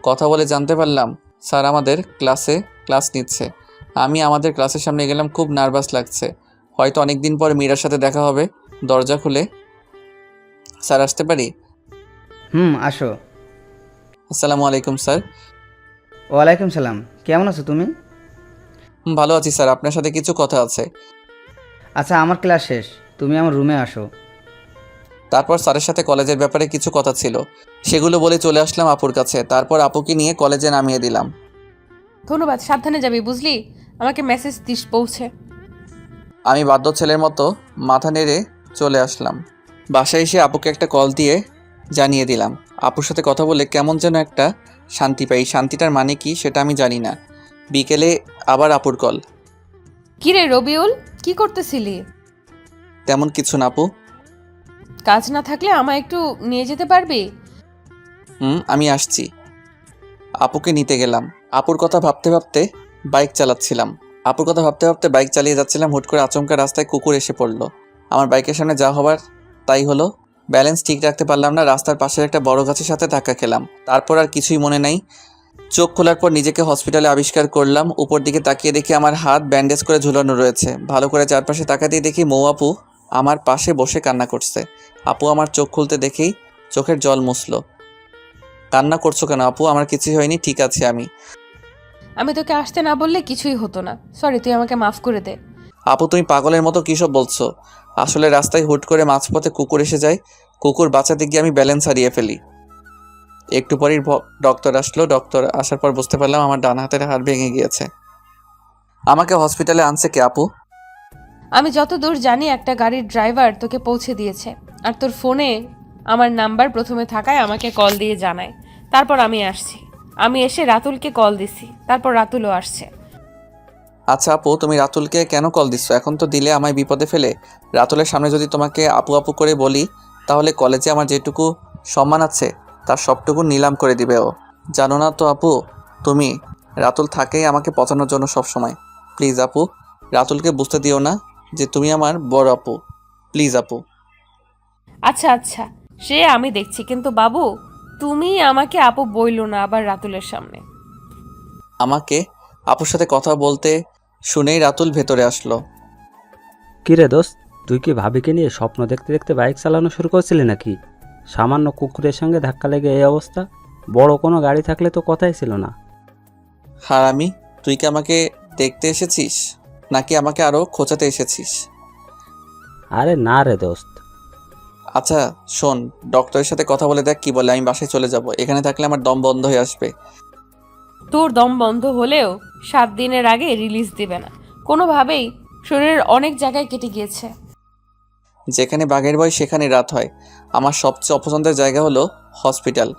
কথা বলে জানতে পারলাম স্যার আমাদের ক্লাস নিচ্ছে। আমি আমাদের ক্লাসের সামনে গেলাম। খুব নার্ভাস লাগছে, হয়তো অনেক দিন পর মীরার সাথে দেখা হবে। দরজা খুলে স্যার আসতে পারি? আসো। আসসালামু আলাইকুম স্যার। ওয়ালাইকুম সালাম। কেমন আছো তুমি? ভালো আছি স্যার, আপনার সাথে কিছু কথা আছে। আচ্ছা, আমার ক্লাস শেষ, তুমি আমার রুমে আসো। তারপর স্যারের সাথে কলেজের ব্যাপারে কিছু কথা ছিল, সেগুলো বলে চলে আসলাম আপুর কাছে। তারপর আপুকে নিয়ে কলেজে নামিয়ে দিলাম। ধন্যবাদ, সাবধানে যাবি বুঝলি, আমাকে মেসেজ দিস পৌঁছে। আমি বাধ্য ছেলের মতো মাথা নেড়ে চলে আসলাম। বাসায় এসে আপুকে একটা কল দিয়ে জানিয়ে দিলাম। আপুর সাথে কথা বলে কেমন যেন একটা শান্তি পাই। শান্তিটার মানে কি সেটা আমি জানি না। বিকেলে আবার আপুর কল। কিরে রবিউল, কি করতেছিলি? তেমন কিছু না আপু। কাজ না থাকলে আমায় একটু নিয়ে যেতে পারবি? আমি আসছি। আপুকে নিতে গেলাম। আপুর কথা ভাবতে ভাবতে বাইক চালিয়ে যাচ্ছিলাম। হুট করে আচমকা রাস্তায় কুকুর এসে পড়লো। আমার বাইকের সামনে যা হবার তাই হলো। ব্যালেন্স ঠিক রাখতে পারলাম না। রাস্তার পাশের একটা বড় গাছের সাথে ধাক্কা খেলাম। তারপর আর কিছুই মনে নাই। চোখ খোলার পর নিজেকে হসপিটালে আবিষ্কার করলাম। উপর দিকে তাকিয়ে দেখি আমার হাত ব্যান্ডেজ করে ঝুলানো রয়েছে। ভালো করে চারপাশে তাকাতেই দেখি মৌ আপু আমার পাশে বসে কান্না করছে। আপু আমার চোখ খুলতে দেখেই চোখের জল মুছলো। কান্না করছো কেন আপু? আমার কিছুই হয়নি, ঠিক আছে আমি। আমি তোকে আসতে না বললে কিছুই হতো না। সরি, তুই আমাকে মাফ করে দে। আপু তুমি পাগলের মতো কী সব বলছো? আসলে রাস্তায় হুট করে মাঝপথে কুকুর এসে যায়, কুকুর বাঁচাতে গিয়ে আমি ব্যালেন্স হারিয়ে ফেলি। একটু পরেই ডক্টর আসলো। ডক্টর আসার পর বুঝতে পারলাম আমার ডান হাতের হাড় ভেঙে গিয়েছে। আমাকে হসপিটালে আনছে কে আপু? আমি যতদূর জানি একটা গাড়ির ড্রাইভার তোকে পৌঁছে দিয়েছে, আর তোর ফোনে আমার নাম্বার প্রথমে থাকায় আমাকে কল দিয়ে জানায়। তারপর আমি আসছি। আমি এসে রাতুলকে কল দিছি, তারপর রাতুলও আসছে। আচ্ছা আপু, তুমি রাতুলকে কেন কল দিচ্ছ? এখন তো দিলে আমায় বিপদে ফেলে। রাতুলের সামনে যদি তোমাকে আপু আপু করে বলি, তাহলে কলেজে আমার যেটুকু সম্মান আছে তার সবটুকু নিলাম করে দিবে ও। জানো না তো আপু, তুমি রাতুল থাকেই আমাকে পচানোর জন্য সব সময়। প্লিজ আপু, রাতুলকে বুঝতে দিও না যে তুমি আমার বড় আপু। প্লিজ আপু। আচ্ছা আচ্ছা, সে আমি দেখছি, কিন্তু বাবু তুমি আমাকে আপু বইলো না আবার রাতুলের সামনে। আমাকে আপুর সাথে কথা বলতে শুনেই রাতুল ভেতরে আসলো। কিরে দোস্ত, তুই কি ভাবিকে নিয়ে স্বপ্ন দেখতে দেখতে বাইক চালানো শুরু করছিলি নাকি? সামান্য কুকুরের সঙ্গে ধাক্কা লেগে এই অবস্থা। বড় কোনো গাড়ি থাকলে তো কথাই ছিল না। হারামি, তুই কি আমাকে দেখতে এসেছিস নাকি আমাকে আরো খোঁচাতে এসেছিস? আরে না রে দোস্ত। আচ্ছা শোন, ডক্টরের সাথে কথা বলে দেখ কি বলে। আমি বাসায় চলে যাব, এখানে থাকলে আমার দম বন্ধ হয়ে আসবে। তোর দম বন্ধ হলেও 7 দিনের আগে রিলিজ দিবে না কোনোভাবেই। শরীরের অনেক জায়গায় কেটে গিয়েছে। যেখানে বাঘের ভয় সেখানে রাত হয়। আমার সবচেয়ে অপছন্দের জায়গা হলো হসপিটাল।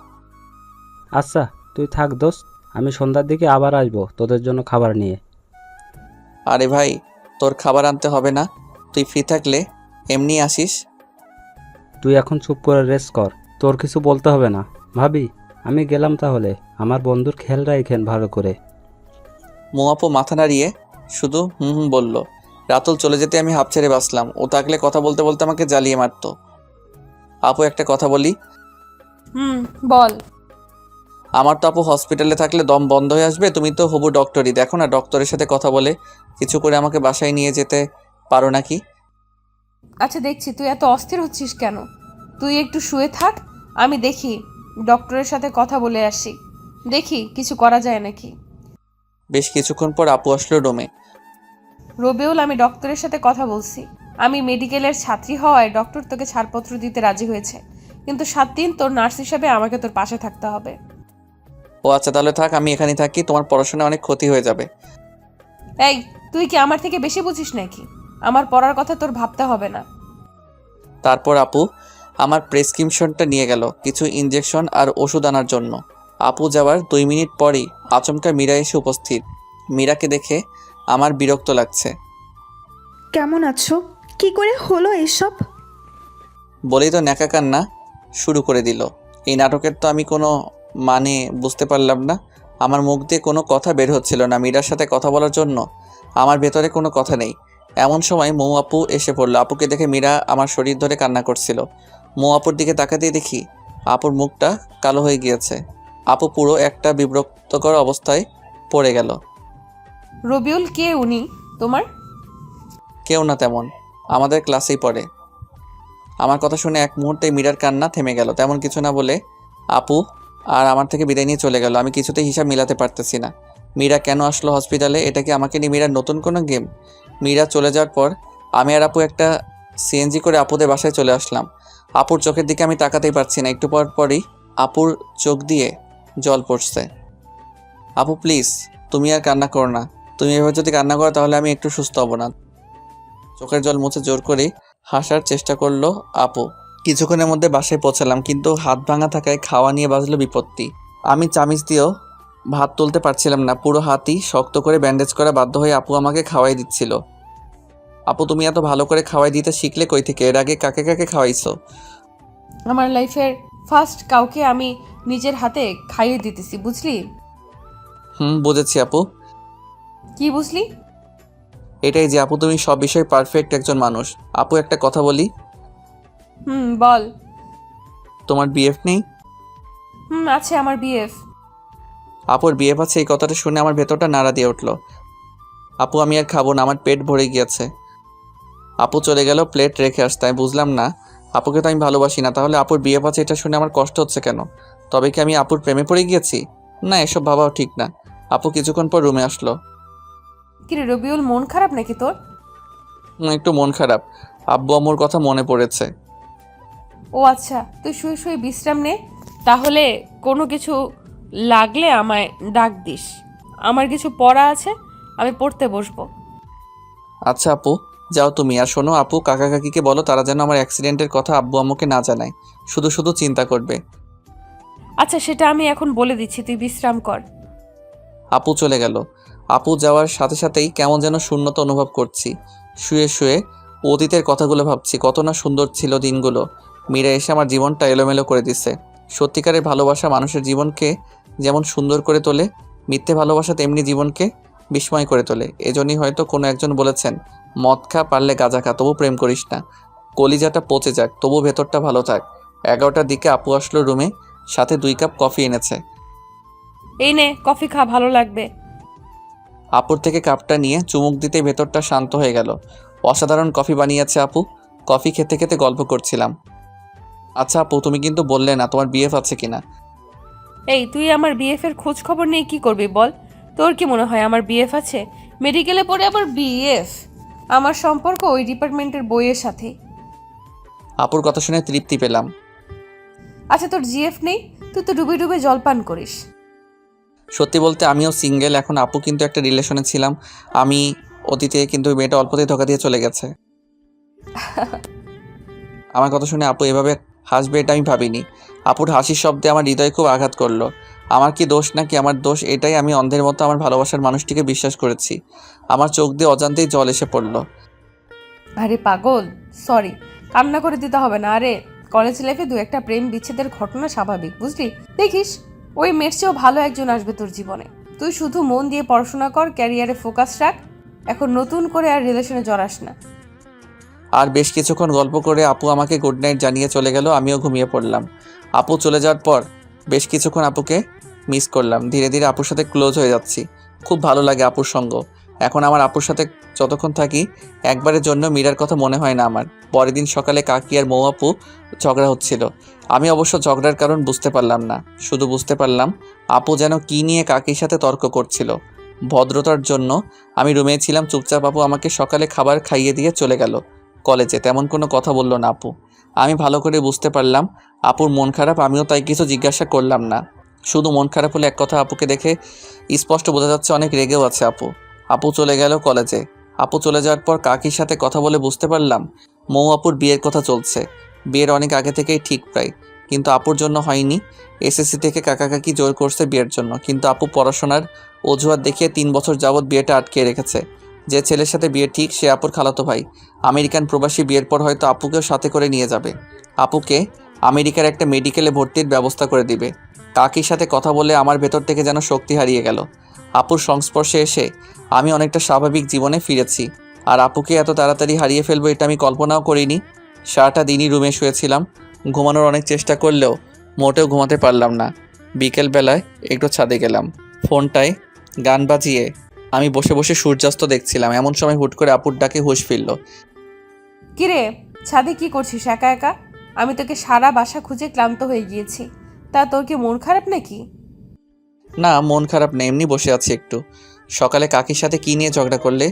আচ্ছা তুই থাক দোস্ত, আমি সন্ধ্যার দিকে আবার আসবো তোদের জন্য খাবার নিয়ে। আরে ভাই, তোর খাবার আনতে হবে না, তুই ফ্রি থাকলে এমনি আসিস। তুই এখন চুপ করে রেস্ট কর, তোর কিছু বলতে হবে না। ভাবি আমি গেলাম তাহলে, আমার বন্ধুর খেয়াল রাখেন ভালো করে। মোয়াপো মাথা নাড়িয়ে শুধু হুম হুম বলল। রাতুল চলে যেতে আমি হাঁপ ছেড়ে বাঁচলাম। ও থাকলে কথা বলতে বলতে আমাকে জ্বালিয়ে মারতো। আপু একটা কথা বলি। বল। আমার তো আপু হসপিটালে থাকলে দম বন্ধ হয়ে আসবে। তুমি তো হবু ডক্টরই, দেখো না ডক্টরের সাথে কথা বলে কিছু করে আমাকে বাসায় নিয়ে যেতে পারো নাকি? আচ্ছা দেখছি তুই এত অস্থির হচ্ছিস কেন। তুই একটু শুয়ে থাক, আমি দেখি ডক্টরের সাথে কথা বলে আসি, দেখি কিছু করা যায় নাকি। বেশ কিছুক্ষণ পর আপু আসলো রুমে। রবিউল, আমি ডক্টরের সাথে কথা বলছি। আমি মেডিকেলের ছাত্রী হওয়ায় ডক্টর তোকে ছাড়পত্র দিতে রাজি হয়েছে, কিন্তু 7 দিন তোর নার্স হিসেবে আমাকে তোর পাশে থাকতে হবে। ও আচ্ছা তাহলে থাক, আমি এখানেই থাকি, তোমার পড়াশোনা অনেক ক্ষতি হয়ে যাবে। এই, তুই কি আমার থেকে বেশি বুঝিস নাকি? আমার পড়ার কথা তোর ভাবতে হবে না। তারপর আপু আমার প্রেসক্রিপশনটা নিয়ে গেল কিছু ইনজেকশন আর ওষুধ আনার জন্য। আপু যাওয়ার 2 মিনিট পরই আচমকা মীরা এসে উপস্থিত। মীরাকে দেখে আমার বিরক্ত লাগছে। কেমন আছো? কি করে হলো এসব? বলেই তো ন্যাকা কান্না শুরু করে দিল। এই নাটকের তো আমি কোনো মানে বুঝতে পারলাম না। আমার মুখ দিয়ে কোনো কথা বের হচ্ছিল না মীরার সাথে কথা বলার জন্য। আমার ভেতরে কোনো কথা নেই। এমন সময় মৌ আপু এসে পড়লো। আপুকে দেখে মীরা আমার শরীর ধরে কান্না করছিল। মৌ আপুর দিকে তাকাতেই দেখি আপুর মুখটা কালো হয়ে গিয়েছে। আপু পুরো একটা বিব্রতকর অবস্থায় পড়ে গেল। রবিউল, কে উনি তোমার? কেউ না তেমন, আমাদের ক্লাসেই পড়ে। আমার কথা শুনে এক মুহূর্তে মীরার কান্না থেমে গেল। তেমন কিছু না বলে আপু আর আমার থেকে বিদায় নিয়ে চলে গেল। আমি কিছুতেই হিসাব মিলাতে পারতেছি না। মীরা কেন আসলো হসপিটালে? এটা কি আমাকে নিয়ে মীরার নতুন কোনো গেম? মীরা চলে যাওয়ার পর আমি আর আপু একটা সিএনজি করে আপুদের বাসায় চলে আসলাম। আপুর চোখের দিকে আমি তাকাতেই পারছি না। একটু পর পরই আপুর চোখ দিয়ে জল পড়ছে। আপু প্লিজ, তুমি আর কান্না করো না। তুমি এভাবে যদি কান্না করো তাহলে আমি একটু সুস্থ হব না। চোখের জল মুছে জোর করে হাসার চেষ্টা করলো আপু। কিছুক্ষণের মধ্যে বাসায় পৌঁছালাম, কিন্তু হাত ভাঙা থাকায় খাওয়া নিয়ে বাজলো বিপত্তি। আমি চামিচ দিয়েও ভাত তুলতে পারছিলাম না। পুরো হাতই শক্ত করে ব্যান্ডেজ করা, বাধ্য হয়ে আপু আমাকে খাওয়াই দিচ্ছিল। আপু তুমি এত ভালো করে খাওয়াই দিতে শিখলে কই থেকে? এর আগে কাকে কাকে খাওয়াইছো? আমার লাইফের ফার্স্ট কাউকে আমি নিজের হাতে খাইয়ে দিতেছি, বুঝলি? বুঝেছি আপু। কি বুঝলি? এটাই যে আপু তুমি সব বিষয়ে পারফেক্ট একজন মানুষ। আপু একটা কথা বলি। বল। তোমার বিএফ নেই? আছে আমার বিএফ। আপুর বিএফ আছে, এই কথাটা শুনে আমার ভেতরটা নাড়া দিয়ে উঠলো। আপু আমি আর খাবো না, আমার পেট ভরে গিয়েছে। আপু চলে গেল প্লেট রেখে আসতে। আমি বুঝলাম না, আপুকে তো আমি ভালোবাসি না, তাহলে আপুর বিয়ে পাচ্ছে এটা শুনে আমার কষ্ট হচ্ছে কেন? তবে কি আমি আপুর প্রেমে পড়ে গিয়েছি? না, এসব ভাবাও ঠিক না। আপু কিছুক্ষণ পর রুমে আসলো। কিরে রবিউল, মন খারাপ নাকি তোর? একটু মন খারাপ, আব্বু আম্মুর কথা মনে পড়েছে। ও আচ্ছা, তুই শুয়ে শুয়ে বিশ্রাম নে। তাহলে কোনো কিছু লাগলে আমায় ডাক দিস। আমার কিছু পড়া আছে, আমি পড়তে বসবো। আচ্ছা আপু, যাও তুমি। আর শোনো আপু, কাকা কাকিকে বলো তারা যেন আমার অ্যাক্সিডেন্টের কথা আব্বু আম্মুকে না জানায়, শুধু শুধু চিন্তা করবে। আচ্ছা, সেটা আমি এখন বলে দিচ্ছি, তুই বিশ্রাম কর। আপু চলে গেল। আপু যাওয়ার সাথে সাথেই কেমন যেন শূন্যতা অনুভব করছি। শুয়ে শুয়ে অতীতের কথাগুলো ভাবছি, কত না সুন্দর ছিল দিনগুলো। মীরা এসে আমার জীবনটা এলোমেলো করে দিছে। সত্যিকারের ভালোবাসা মানুষের জীবনকে যেমন সুন্দর করে তোলে, মিথ্যে ভালোবাসা তেমনি জীবনকে বিস্ময় করে তোলে। এজন্যই হয়তো কোনো একজন বলেছেন, মদ খা, পারলে গাঁজা খা, তবু প্রেম করিস না। কলিজাটা পচে যাক, তবু ভেতরটা ভালো থাক। 11টার দিকে আপু আসলো রুমে, সাথে 2 কাপ কফি এনেছে। এই নে কফি খা, ভালো লাগবে। আপুর থেকে কাপটা নিয়ে চুমুক দিতেই ভেতরটা শান্ত হয়ে গেল। অসাধারণ কফি বানিয়েছে আপু। কফি খেতে খেতে গল্প করছিলাম। আচ্ছা আপু, তুমি কিন্তু বললে না তোমার বিএফ আছে কিনা? এই, তুই আমার বিএফ এর খোঁজ খবর নিয়ে কি করবি বল? তোর কি মনে হয় আমার বিএফ আছে? মেডিকেলে পড়ে আবার বিএফ? আমার সম্পর্ক ওই ডিপার্টমেন্টের বইয়ের সাথে। আপুর কথা শুনে তৃপ্তি পেলাম। আচ্ছা, তোর জিএফ নেই? তুই তো ডুবে ডুবে জলপান করিস। সত্যি বলতে আমিও সিঙ্গেল এখন। আপু কিন্তু একটা রিলেশনে ছিলাম আমি অতীতে, কিন্তু ওই মেয়েটা অল্পতেই ধোকা দিয়ে চলে গেছে। আমার কথা শুনে আপু এভাবে হাসবে এটা আমি ভাবিনি। আপুর হাসির শব্দে আমার হৃদয় খুব আঘাত করলো। আমার কি দোষ নাকি আমার দোষ এটাই, আমি অন্ধের মতো আমার ভালোবাসার মানুষটিকে বিশ্বাস করেছি। আমার চোখ দিয়ে অজান্তেই জল এসে পড়লো। আরে পাগল, সরি, কান্না করে দিতে হবে না। আরে কলেজ লাইফে 2-1টা প্রেম বিচ্ছেদের ঘটনা স্বাভাবিক, বুঝলি? দেখিস ওই মেয়ের চেয়েও ভালো একজন আসবে তোর জীবনে। তুই শুধু মন দিয়ে পড়াশোনা কর, ক্যারিয়ারে ফোকাস রাখ। এখন নতুন করে আর রিলেশনে জড়াস না। আর বেশ কিছুক্ষণ গল্প করে আপু আমাকে গুড নাইট জানিয়ে চলে গেল। আমিও ঘুমিয়ে পড়লাম। আপু চলে যাওয়ার পর বেশ কিছুক্ষণ আপুকে মিস করলাম। ধীরে ধীরে আপুর সাথে ক্লোজ হয়ে যাচ্ছি। খুব ভালো লাগে আপুর সঙ্গ। এখন আমার আপুর সাথে যতক্ষণ থাকি একবারের জন্য মীরার কথা মনে হয় না আমার। পরের দিন সকালে কাকি আর মৌ আপু ঝগড়া হচ্ছিল। আমি অবশ্য ঝগড়ার কারণ বুঝতে পারলাম না, শুধু বুঝতে পারলাম আপু যেন কী নিয়ে কাকির সাথে তর্ক করছিল। ভদ্রতার জন্য আমি রুমে ছিলাম চুপচাপ। আপু আমাকে সকালে খাবার খাইয়ে দিয়ে চলে গেল কলেজে। তেমন কোনো কথা বলল না আপু। আমি ভালো করে বুঝতে পারলাম আপুর মন খারাপ। আমিও তাই কিছু জিজ্ঞাসা করলাম না। শুধু মন খারাপ হলে এক কথা, আপুকে দেখে স্পষ্ট বোঝা যাচ্ছে অনেক রেগেও আছে আপু। আপু চলে গেল কলেজে। আপু চলে যাওয়ার পর কাকির সাথে কথা বলে বুঝতে পারলাম মৌ আপুর বিয়ের কথা চলছে। বিয়ের অনেক আগে থেকেই ঠিক প্রায়, কিন্তু আপুর জন্য হয়নি। এসএসসি থেকে কাকা কাকি জোর করছে বিয়ের জন্য, কিন্তু আপু পড়াশোনার অজুহাত দেখিয়ে 3 বছর যাবৎ বিয়েটা আটকে রেখেছে। যে ছেলের সাথে বিয়ে ঠিক সে আপুর খালাতো ভাই। আমেরিকান প্রবাসী, বিয়ের পর হয়তো আপুকেও সাথে করে নিয়ে যাবে। আপুকে আমেরিকার একটা মেডিকেলে ভর্তির ব্যবস্থা করে দিবে। কাকির সাথে কথা বলে আমার ভেতর থেকে যেন শক্তি হারিয়ে গেল। আপুর সংস্পর্শে এসে আমি অনেকটা স্বাভাবিক জীবনে ফিরেছি। আর আপুকে এত তাড়াতাড়ি হারিয়ে ফেলবো এটা আমি কল্পনাও করিনি। সারাটা দিনই রুমে শুয়েছিলাম। ঘুমানোর অনেক চেষ্টা করলেও মোটেও ঘুমাতে পারলাম না। বিকেলবেলায় একটু ছাদে গেলাম। ফোনটায় গান বাজিয়ে আমি বসে বসে সূর্যাস্ত দেখছিলাম। এমন সময় হুট করে আপুর ডাকে হুঁশ ফিরল। কিরে, ছাদে কি করছিস একা একা? আমি তোকে সারা বাসা খুঁজে ক্লান্ত হয়ে গিয়েছি। তা তোর কি মন খারাপ নাকি? না, মন খারাপ নেই, এমনি বসে আছি একটু। সকালে কাকির সাথে কী নিয়ে ঝগড়া করলে?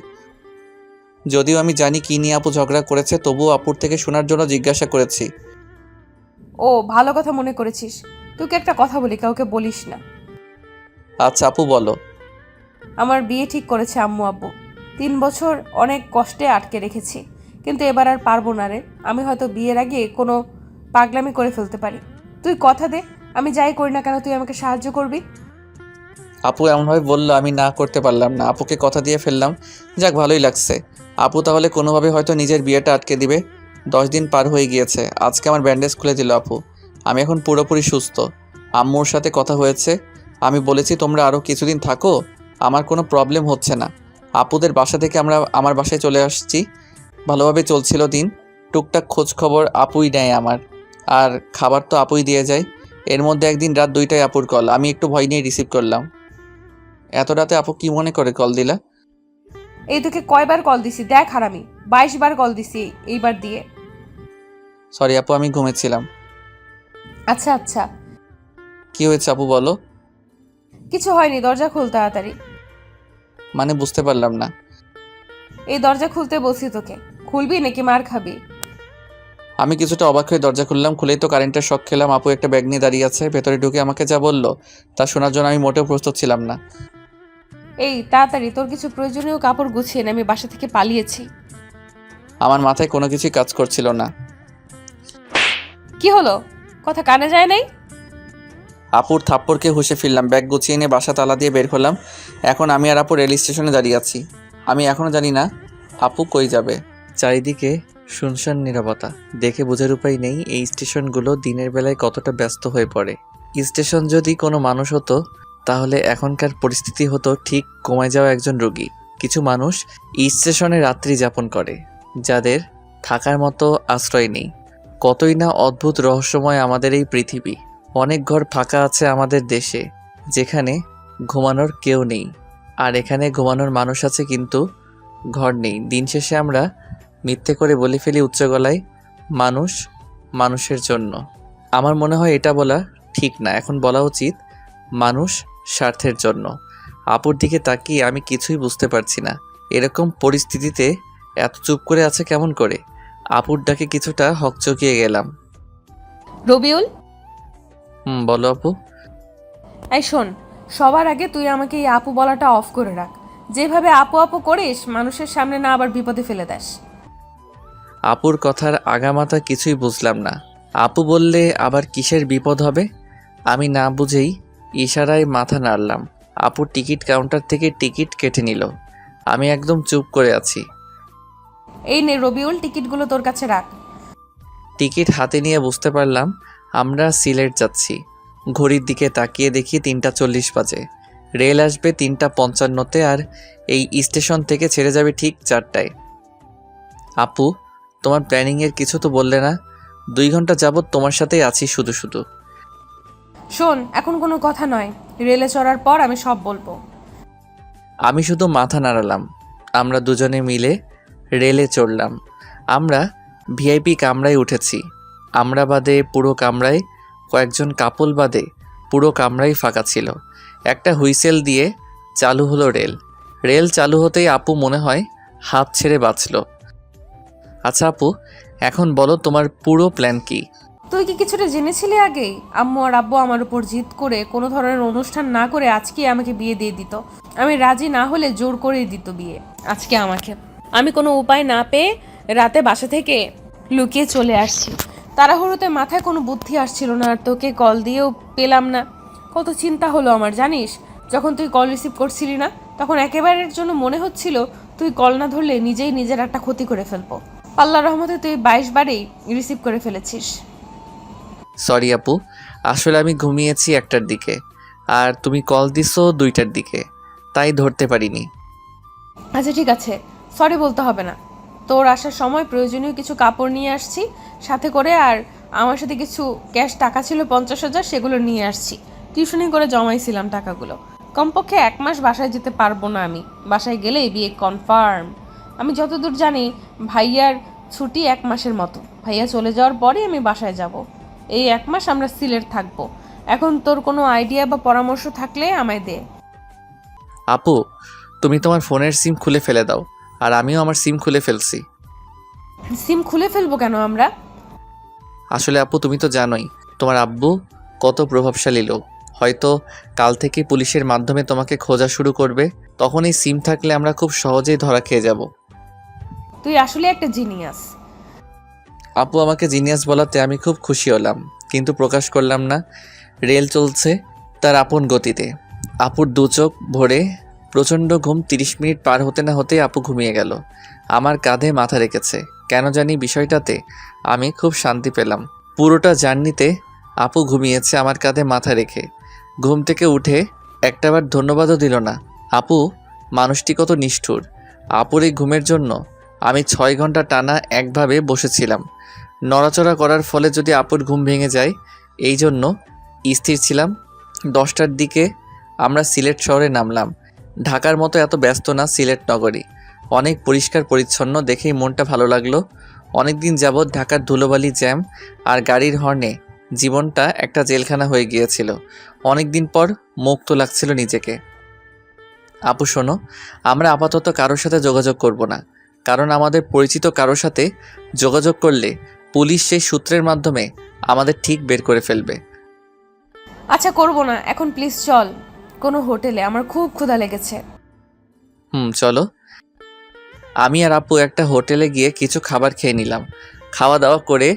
যদিও আমি জানি কী নিয়ে আপু ঝগড়া করেছে, তবুও আপুর থেকে শোনার জন্য জিজ্ঞাসা করেছি। ও, ভালো কথা মনে করেছিস। তোকে একটা কথা বলি, কাউকে বলিস না। আচ্ছা আপু বলো। আমার বিয়ে ঠিক করেছে আম্মু আব্বু। 3 বছর অনেক কষ্টে আটকে রেখেছি, কিন্তু এবার আর পারবো না রে। আমি হয়তো বিয়ের আগে কোনো পাগলামি করে ফেলতে পারি। তুই কথা দে, আমি যাই করি না কেন তুই আমাকে সাহায্য করবি। আপু এমনভাবে বললো আমি না করতে পারলাম না। আপুকে কথা দিয়ে ফেললাম। যাক, ভালোই লাগছে। আপু তাহলে কোনোভাবে হয়তো নিজের বিয়েটা আটকে দিবে। 10 দিন পার হয়ে গিয়েছে। আজকে আমার ব্যান্ডেজ খুলে দিল আপু। আমি এখন পুরোপুরি সুস্থ। আম্মুর সাথে কথা হয়েছে। আমি বলেছি তোমরা আরও কিছুদিন থাকো, আমার কোনো প্রবলেম হচ্ছে না। আপুদের বাসা থেকে আমার বাসায় চলে আসছি। ভালোভাবে চলছিল দিন। টুকটাক খোঁজ খবর আপুই নেয় আমার, আর খাবার তো আপুই দিয়ে যায়। এর মধ্যে একদিন রাত 2টায় আপুর কল। আমি একটু ভয় নিয়ে রিসিভ করলাম। এত রাতে আপু কি মনে করে কল দিলা? এই তোকে কয়বার কল দিছি দেখ হারামি, 22 বার কল দিছি এইবার দিয়ে। সরি আপু, আমি ঘুমেছিলাম। আচ্ছা আচ্ছা, কি হয়েছে আপু বলো? কিছু হয়নি, দরজা খুল তাড়াতাড়ি। মানে বুঝতে পারলাম না। এই দরজা খুলতে বলছি তোকে, খুলবি নাকি মার খাবি? আমি কিছুটা অবাক হয়ে দরজা খুললাম। খুলেই তো কারেন্টের শক খেলাম। আপু একটা ব্যাগ নিয়ে দাঁড়িয়ে আছে। ভেতরে ঢুকে আমাকে যা বললো তা শোনার জন্য আমি মোটেও প্রস্তুত ছিলাম না। এই তাড়াতাড়ি তোর কিছু প্রয়োজনীয় কাপড় গুছিয়ে নে, আমি বাসা থেকে পালিয়েছি। আমার মাথায় কোনো কিছুই কাজ করছিল না। কি হলো, কথা কানে যায় নাই? আপুর থাপ্পড়কে হুঁশে ফিরলাম। ব্যাগ গুছিয়ে নিয়ে বাসা তালা দিয়ে বের হলাম। এখন আমি আর আপু রেল স্টেশনে দাঁড়িয়ে আছি। আমি এখনও জানি না আপু কই যাবে। চারিদিকে শুনশান নীরবতা। দেখে বোঝার উপায় নেই এই স্টেশনগুলো দিনের বেলায় কতটা ব্যস্ত হয়ে পড়ে। স্টেশন যদি কোনো মানুষ হতো তাহলে এখনকার পরিস্থিতি হতো ঠিক কমে যাওয়া একজন রোগী। কিছু মানুষ স্টেশনে রাত্রি যাপন করে, যাদের থাকার মতো আশ্রয় নেই। কতই না অদ্ভুত রহস্যময় আমাদের এই পৃথিবী। অনেক ঘর ফাঁকা আছে আমাদের দেশে, যেখানে ঘুমানোর কেউ নেই। আর এখানে ঘুমানোর মানুষ আছে কিন্তু ঘর নেই। দিন শেষে আমরা মিথ্যে করে বলে ফেলি উচ্চ গলায়, মানুষ মানুষের জন্য। আমার মনে হয় এটা বলা ঠিক না, এখন বলা উচিত মানুষ স্বার্থের জন্য। আপুর দিকে তাকিয়ে আমি কিছুই বুঝতে পারছি না। এরকম পরিস্থিতিতে এত চুপ করে আছে কেমন করে? আপুর ডাকে কিছুটা হকচকিয়ে গেলাম। রবিউল, বলো আপু। এই শোন, সবার আগে তুই আমাকে এই আপু বলাটা অফ করে রাখ। যেভাবে আপু আপু করিস, মানুষের সামনে না আবার বিপদে ফেলে দেস। আপুর কথার আগামাথা কিছুই বুঝলাম না। আপু বললে আবার কিসের বিপদ হবে? আমি না বুঝেই ইশারায় মাথা নাড়লাম। আপু টিকিট কাউন্টার থেকে টিকিট কেটে নিল। আমি একদম চুপ করে আছি। এই নে রবিউল, টিকিটগুলো তোর কাছে রাখ। টিকিট হাতে নিয়ে বুঝতে পারলাম আমরা সিলেট যাচ্ছি। ঘড়ির দিকে তাকিয়ে দেখি 3:40 বাজে। রেল আসবে 3:55-তে, আর এই স্টেশন থেকে ছেড়ে যাবে ঠিক 4টায়। আপু, তোমার প্ল্যানিংয়ের কিছু তো বললে না? 2 ঘন্টা যাবৎ তোমার সাথেই আছি শুধু শুধু। শোন, এখন কোনো কথা নয়, রেলে চড়ার পর আমি সব বলবো। আমি শুধু মাথা নাড়ালাম। আমরা দুজনে মিলে রেলে চড়লাম। আমরা ভিআইপি কামরায় উঠেছি। আমরা বাদে পুরো কামরায়, কয়েকজন কাপল বাদে পুরো কামরাই ফাঁকা ছিল। একটা হুইসেল দিয়ে চালু হলো রেল। রেল চালু হতেই আপু মনে হয় হাত ছেড়ে বাঁচল। আচ্ছা আপু, এখন বলো তোমার পুরো প্ল্যান কি? তুই কি কিছুটা জেনেছিলি আগেই? আম্মু আর আব্বু আমার উপর জিদ করে কোনো ধরনের অনুষ্ঠান না করে আজকে আমাকে বিয়ে দিয়ে দিত। আমি রাজি না হলে জোর করেই দিত বিয়ে আজকে আমাকে। আমি কোনো উপায় না পেয়ে রাতে বাসা থেকে লুকিয়ে চলে আসছি। তাড়াহুড়োতে মাথায় কোনো বুদ্ধি আসছিল না, আর তোকে কল দিয়েও পেলাম না। কত চিন্তা হলো আমার জানিস। যখন তুই কল রিসিভ করছিলি না, তখন একেবারের জন্য মনে হচ্ছিল তুই কল না ধরলে নিজেই নিজের একটা ক্ষতি করে ফেলবো। আল্লাহর রহমতে তুই 22 বারেই রিসিভ করে ফেলেছিস। সরি আপু, আসলে আমি ঘুমিয়েছি 1টার দিকে, আর তুমি কল দিছো 2টার দিকে, তাই ধরতে পারিনি। আচ্ছা ঠিক আছে, সরি বলতে হবে না। তোর আসার সময় প্রয়োজনীয় কিছু কাপড় নিয়ে আসছি সাথে করে, আর আমার সাথে কিছু ক্যাশ টাকা ছিল 50,000, সেগুলো নিয়ে আসছি। টিউশনি করে জমাইছিলাম টাকাগুলো। কমপক্ষে 1 মাস বাসায় যেতে পারবো না আমি। বাসায় গেলেই বিয়ে কনফার্ম। আমি যতদূর জানি ভাইয়ার ছুটি 1 মাসের মতো। ভাইয়া চলে যাওয়ার পরেই আমি বাসায় যাব। এই 1 মাস আমরা সিলেট থাকবো। এখন তোর কোনো আইডিয়া বা পরামর্শ থাকলে আমায় দে। আপু, তুমি তোমার ফোনের সিম খুলে ফেলে দাও, আর আমিও আমার সিম খুলে ফেলছি। সিম খুলে ফেলবো কেন আমরা? আসলে আপু তুমি তো জানোই তোমার আব্বু কত প্রভাবশালী লোক। হয়তো কাল থেকে পুলিশের মাধ্যমে তোমাকে খোঁজা শুরু করবে। তখন এই সিম থাকলে আমরা খুব সহজেই ধরা খেয়ে যাব। তুই আসলে একটা জিনিয়াস। আপু আমাকে জিনিয়াস বলাতে আমি খুব খুশি হলাম, কিন্তু প্রকাশ করলাম না। রেল চলছে তার আপন গতিতে। আপুর 2 চোখ ভরে প্রচণ্ড ঘুম। 30 মিনিট পার হতে না হতেই আপু ঘুমিয়ে গেল। আমার কাঁধে মাথা রেখেছে। কেন জানি বিষয়টাতে আমি খুব শান্তি পেলাম। পুরোটা জার্নিতে আপু ঘুমিয়েছে আমার কাঁধে মাথা রেখে। ঘুম থেকে উঠে একটাবার ধন্যবাদও দিল না। আপু মানুষটি কত নিষ্ঠুর। আপুর এই ঘুমের জন্য আমি 6 ঘন্টা টানা একভাবে বসেছিলাম। নড়াচড়া করার ফলে যদি আপুর ঘুম ভেঙে যায়, এই জন্য স্থির ছিলাম। 10টার দিকে আমরা সিলেট শহরে নামলাম। ঢাকার মতো এত ব্যস্ত না সিলেট নগরী। অনেক পরিষ্কার পরিচ্ছন্ন, দেখেই মনটা ভালো লাগলো। অনেক দিন যাবৎ ঢাকার ধুলোবালি, জ্যাম আর গাড়ির হর্নে জীবনটা একটা জেলখানা হয়ে গিয়েছিল। অনেক দিন পর মুক্ত লাগছিল নিজেকে। আপু শোনো, আমরা আপাতত কারোর সাথে যোগাযোগ করব না, কারণ আমাদের পরিচিত কারোর সাথে যোগাযোগ করলে পুলিশ সেই সূত্রের মাধ্যমে আমাদের ঠিক বের করে ফেলবে। আচ্ছা করব না, এখন প্লিজ চল কোনো হোটেলে, আমার খুব ক্ষুধা লেগেছে। চলো। আমি আর আপু একটা হোটেলে গিয়ে কিছু খাবার খেয়ে নিলাম। খাওয়া দাওয়া করে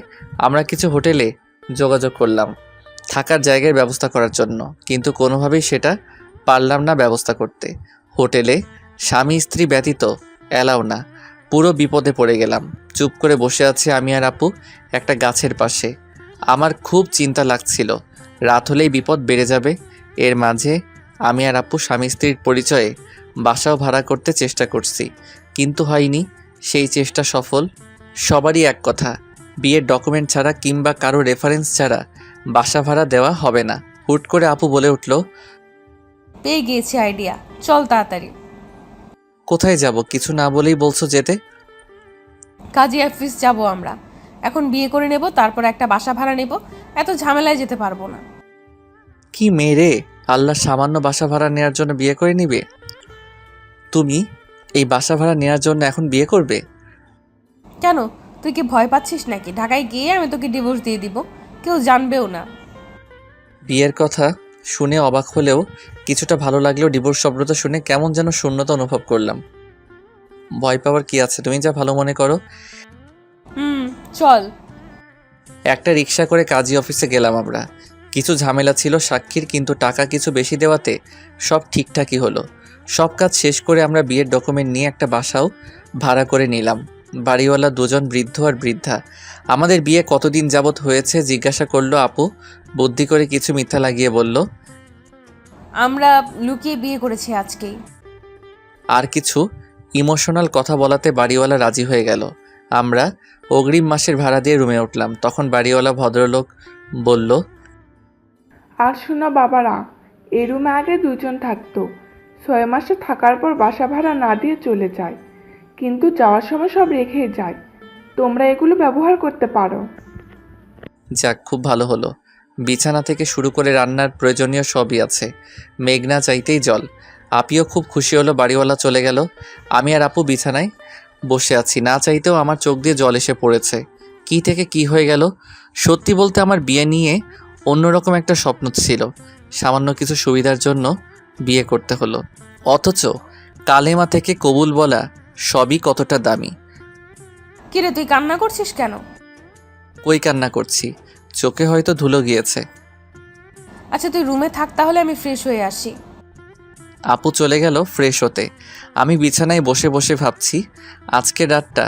আমরা কিছু হোটেলে যোগাযোগ করলাম থাকার জায়গার ব্যবস্থা করার জন্য, কিন্তু কোনোভাবেই সেটা পারলাম না ব্যবস্থা করতে। হোটেলে স্বামী স্ত্রী ব্যতীত এলাও না। পুরো বিপদে পড়ে গেলাম। চুপ করে বসে আছি আমি আর আপু একটা গাছের পাশে। আমার খুব চিন্তা লাগছিল, রাত হলেই বিপদ বেড়ে যাবে। এর মাঝে আমি আর আপু স্বামী স্ত্রীর পরিচয়ে বাসাও ভাড়া করতে চেষ্টা করছি, কিন্তু হয়নি। সেই চেষ্টা সফল। সবারই এক কথা, বিয়ের ডকুমেন্ট ছাড়া কিংবা কারো রেফারেন্স ছাড়া বাসা ভাড়া দেওয়া হবে না। হুট করে আপু বলে উঠল, পেয়ে গিয়েছি আইডিয়া, চল তাড়াতাড়ি। কোথায় যাব? কিছু না বলেই বলছো যেতে। কাজী অফিস যাব আমরা। এখন বিয়ে করে নেব, তারপর একটা বাসা ভাড়া নেব। এত ঝামেলায় যেতে পারবো না। কি মেরে, আল্লাহ সামান্য বাসা ভাড়া নেওয়ার জন্য বিয়ে করে নিবে? তুমি এই বাসা ভাড়া নেওয়ার জন্য এখন বিয়ে করবে? কেন, তুই কি ভয় পাচ্ছিস নাকি? ঢাকায় গিয়ে আমি তোকে ডিভোর্স দিয়ে দিব, কেউ জানবেও না। বিয়ের কথা শুনে অবাক হলেও কিছুটা ভালো লাগলেও ডিভোর্স শব্দটা শুনে কেমন যেন শূন্যতা অনুভব করলাম। ভয় পাওয়ার কি আছে, তুমি যা ভালো মনে করো। চল। একটা রিক্সা করে কাজী অফিসে গেলাম আমরা। কিছু ঝামেলা ছিল সাক্ষীর, কিন্তু টাকা কিছু বেশি দেওয়াতে সব ঠিকঠাকই হলো। সব কাজ শেষ করে আমরা বিয়ের ডকুমেন্ট নিয়ে একটা বাসাও ভাড়া করে নিলাম। বাড়িওয়ালা দুজন বৃদ্ধ আর বৃদ্ধা। আমাদের বিয়ে কতদিন যাবৎ হয়েছে জিজ্ঞাসা করলো আপু। বুদ্ধি করে কিছু মিথ্যা লাগিয়ে বলল, আমরা লুকিয়ে বিয়ে করেছি আজকেই। আর কিছু ইমোশনাল কথা বলাতে বাড়িওয়ালা রাজি হয়ে গেল। আমরা অগ্রিম মাসের ভাড়া দিয়ে রুমে উঠলাম। তখন বাড়িওয়ালা ভদ্রলোক বলল, আর শোনো বাবারা, এই রুমে আগে দুজন থাকতো, 6 মাসে থাকার পর বাসা ভাড়া না দিয়ে চলে যায়, কিন্তু যাওয়ার সময় সব রেখেই যায়। তোমরা এগুলো ব্যবহার করতে পারো। যাক, খুব ভালো হলো। বিছানা থেকে শুরু করে রান্নার প্রয়োজনীয় সবই আছে। মেঘনা চাইতেই জল। আপিও খুব খুশি হলো, বাড়িওয়ালা চলে গেল। আমি আর আপু বিছানায় বসে আছি। না চাইতেও আমার চোখ দিয়ে জল এসে পড়েছে। কি থেকে কি হয়ে গেল। সত্যি বলতে আমার বিয়ে নিয়ে অন্যরকম একটা স্বপ্ন ছিল। সামান্য কিছু সুবিধার জন্য বিয়ে করতে হলো, অথচ কালেমা থেকে কবুল বলা সবই কতটা দামি। কিরে, তুই কান্না করছিস কেন? কই কান্না করছি, চোখে হয়তো ধুলো গিয়েছে। আচ্ছা তুই রুমে থাক, তাহলে আমি ফ্রেশ হয়ে আসি। আপু চলে গেল ফ্রেশ হতে। আমি বিছানায় বসে বসে ভাবছি, আজকের রাতটা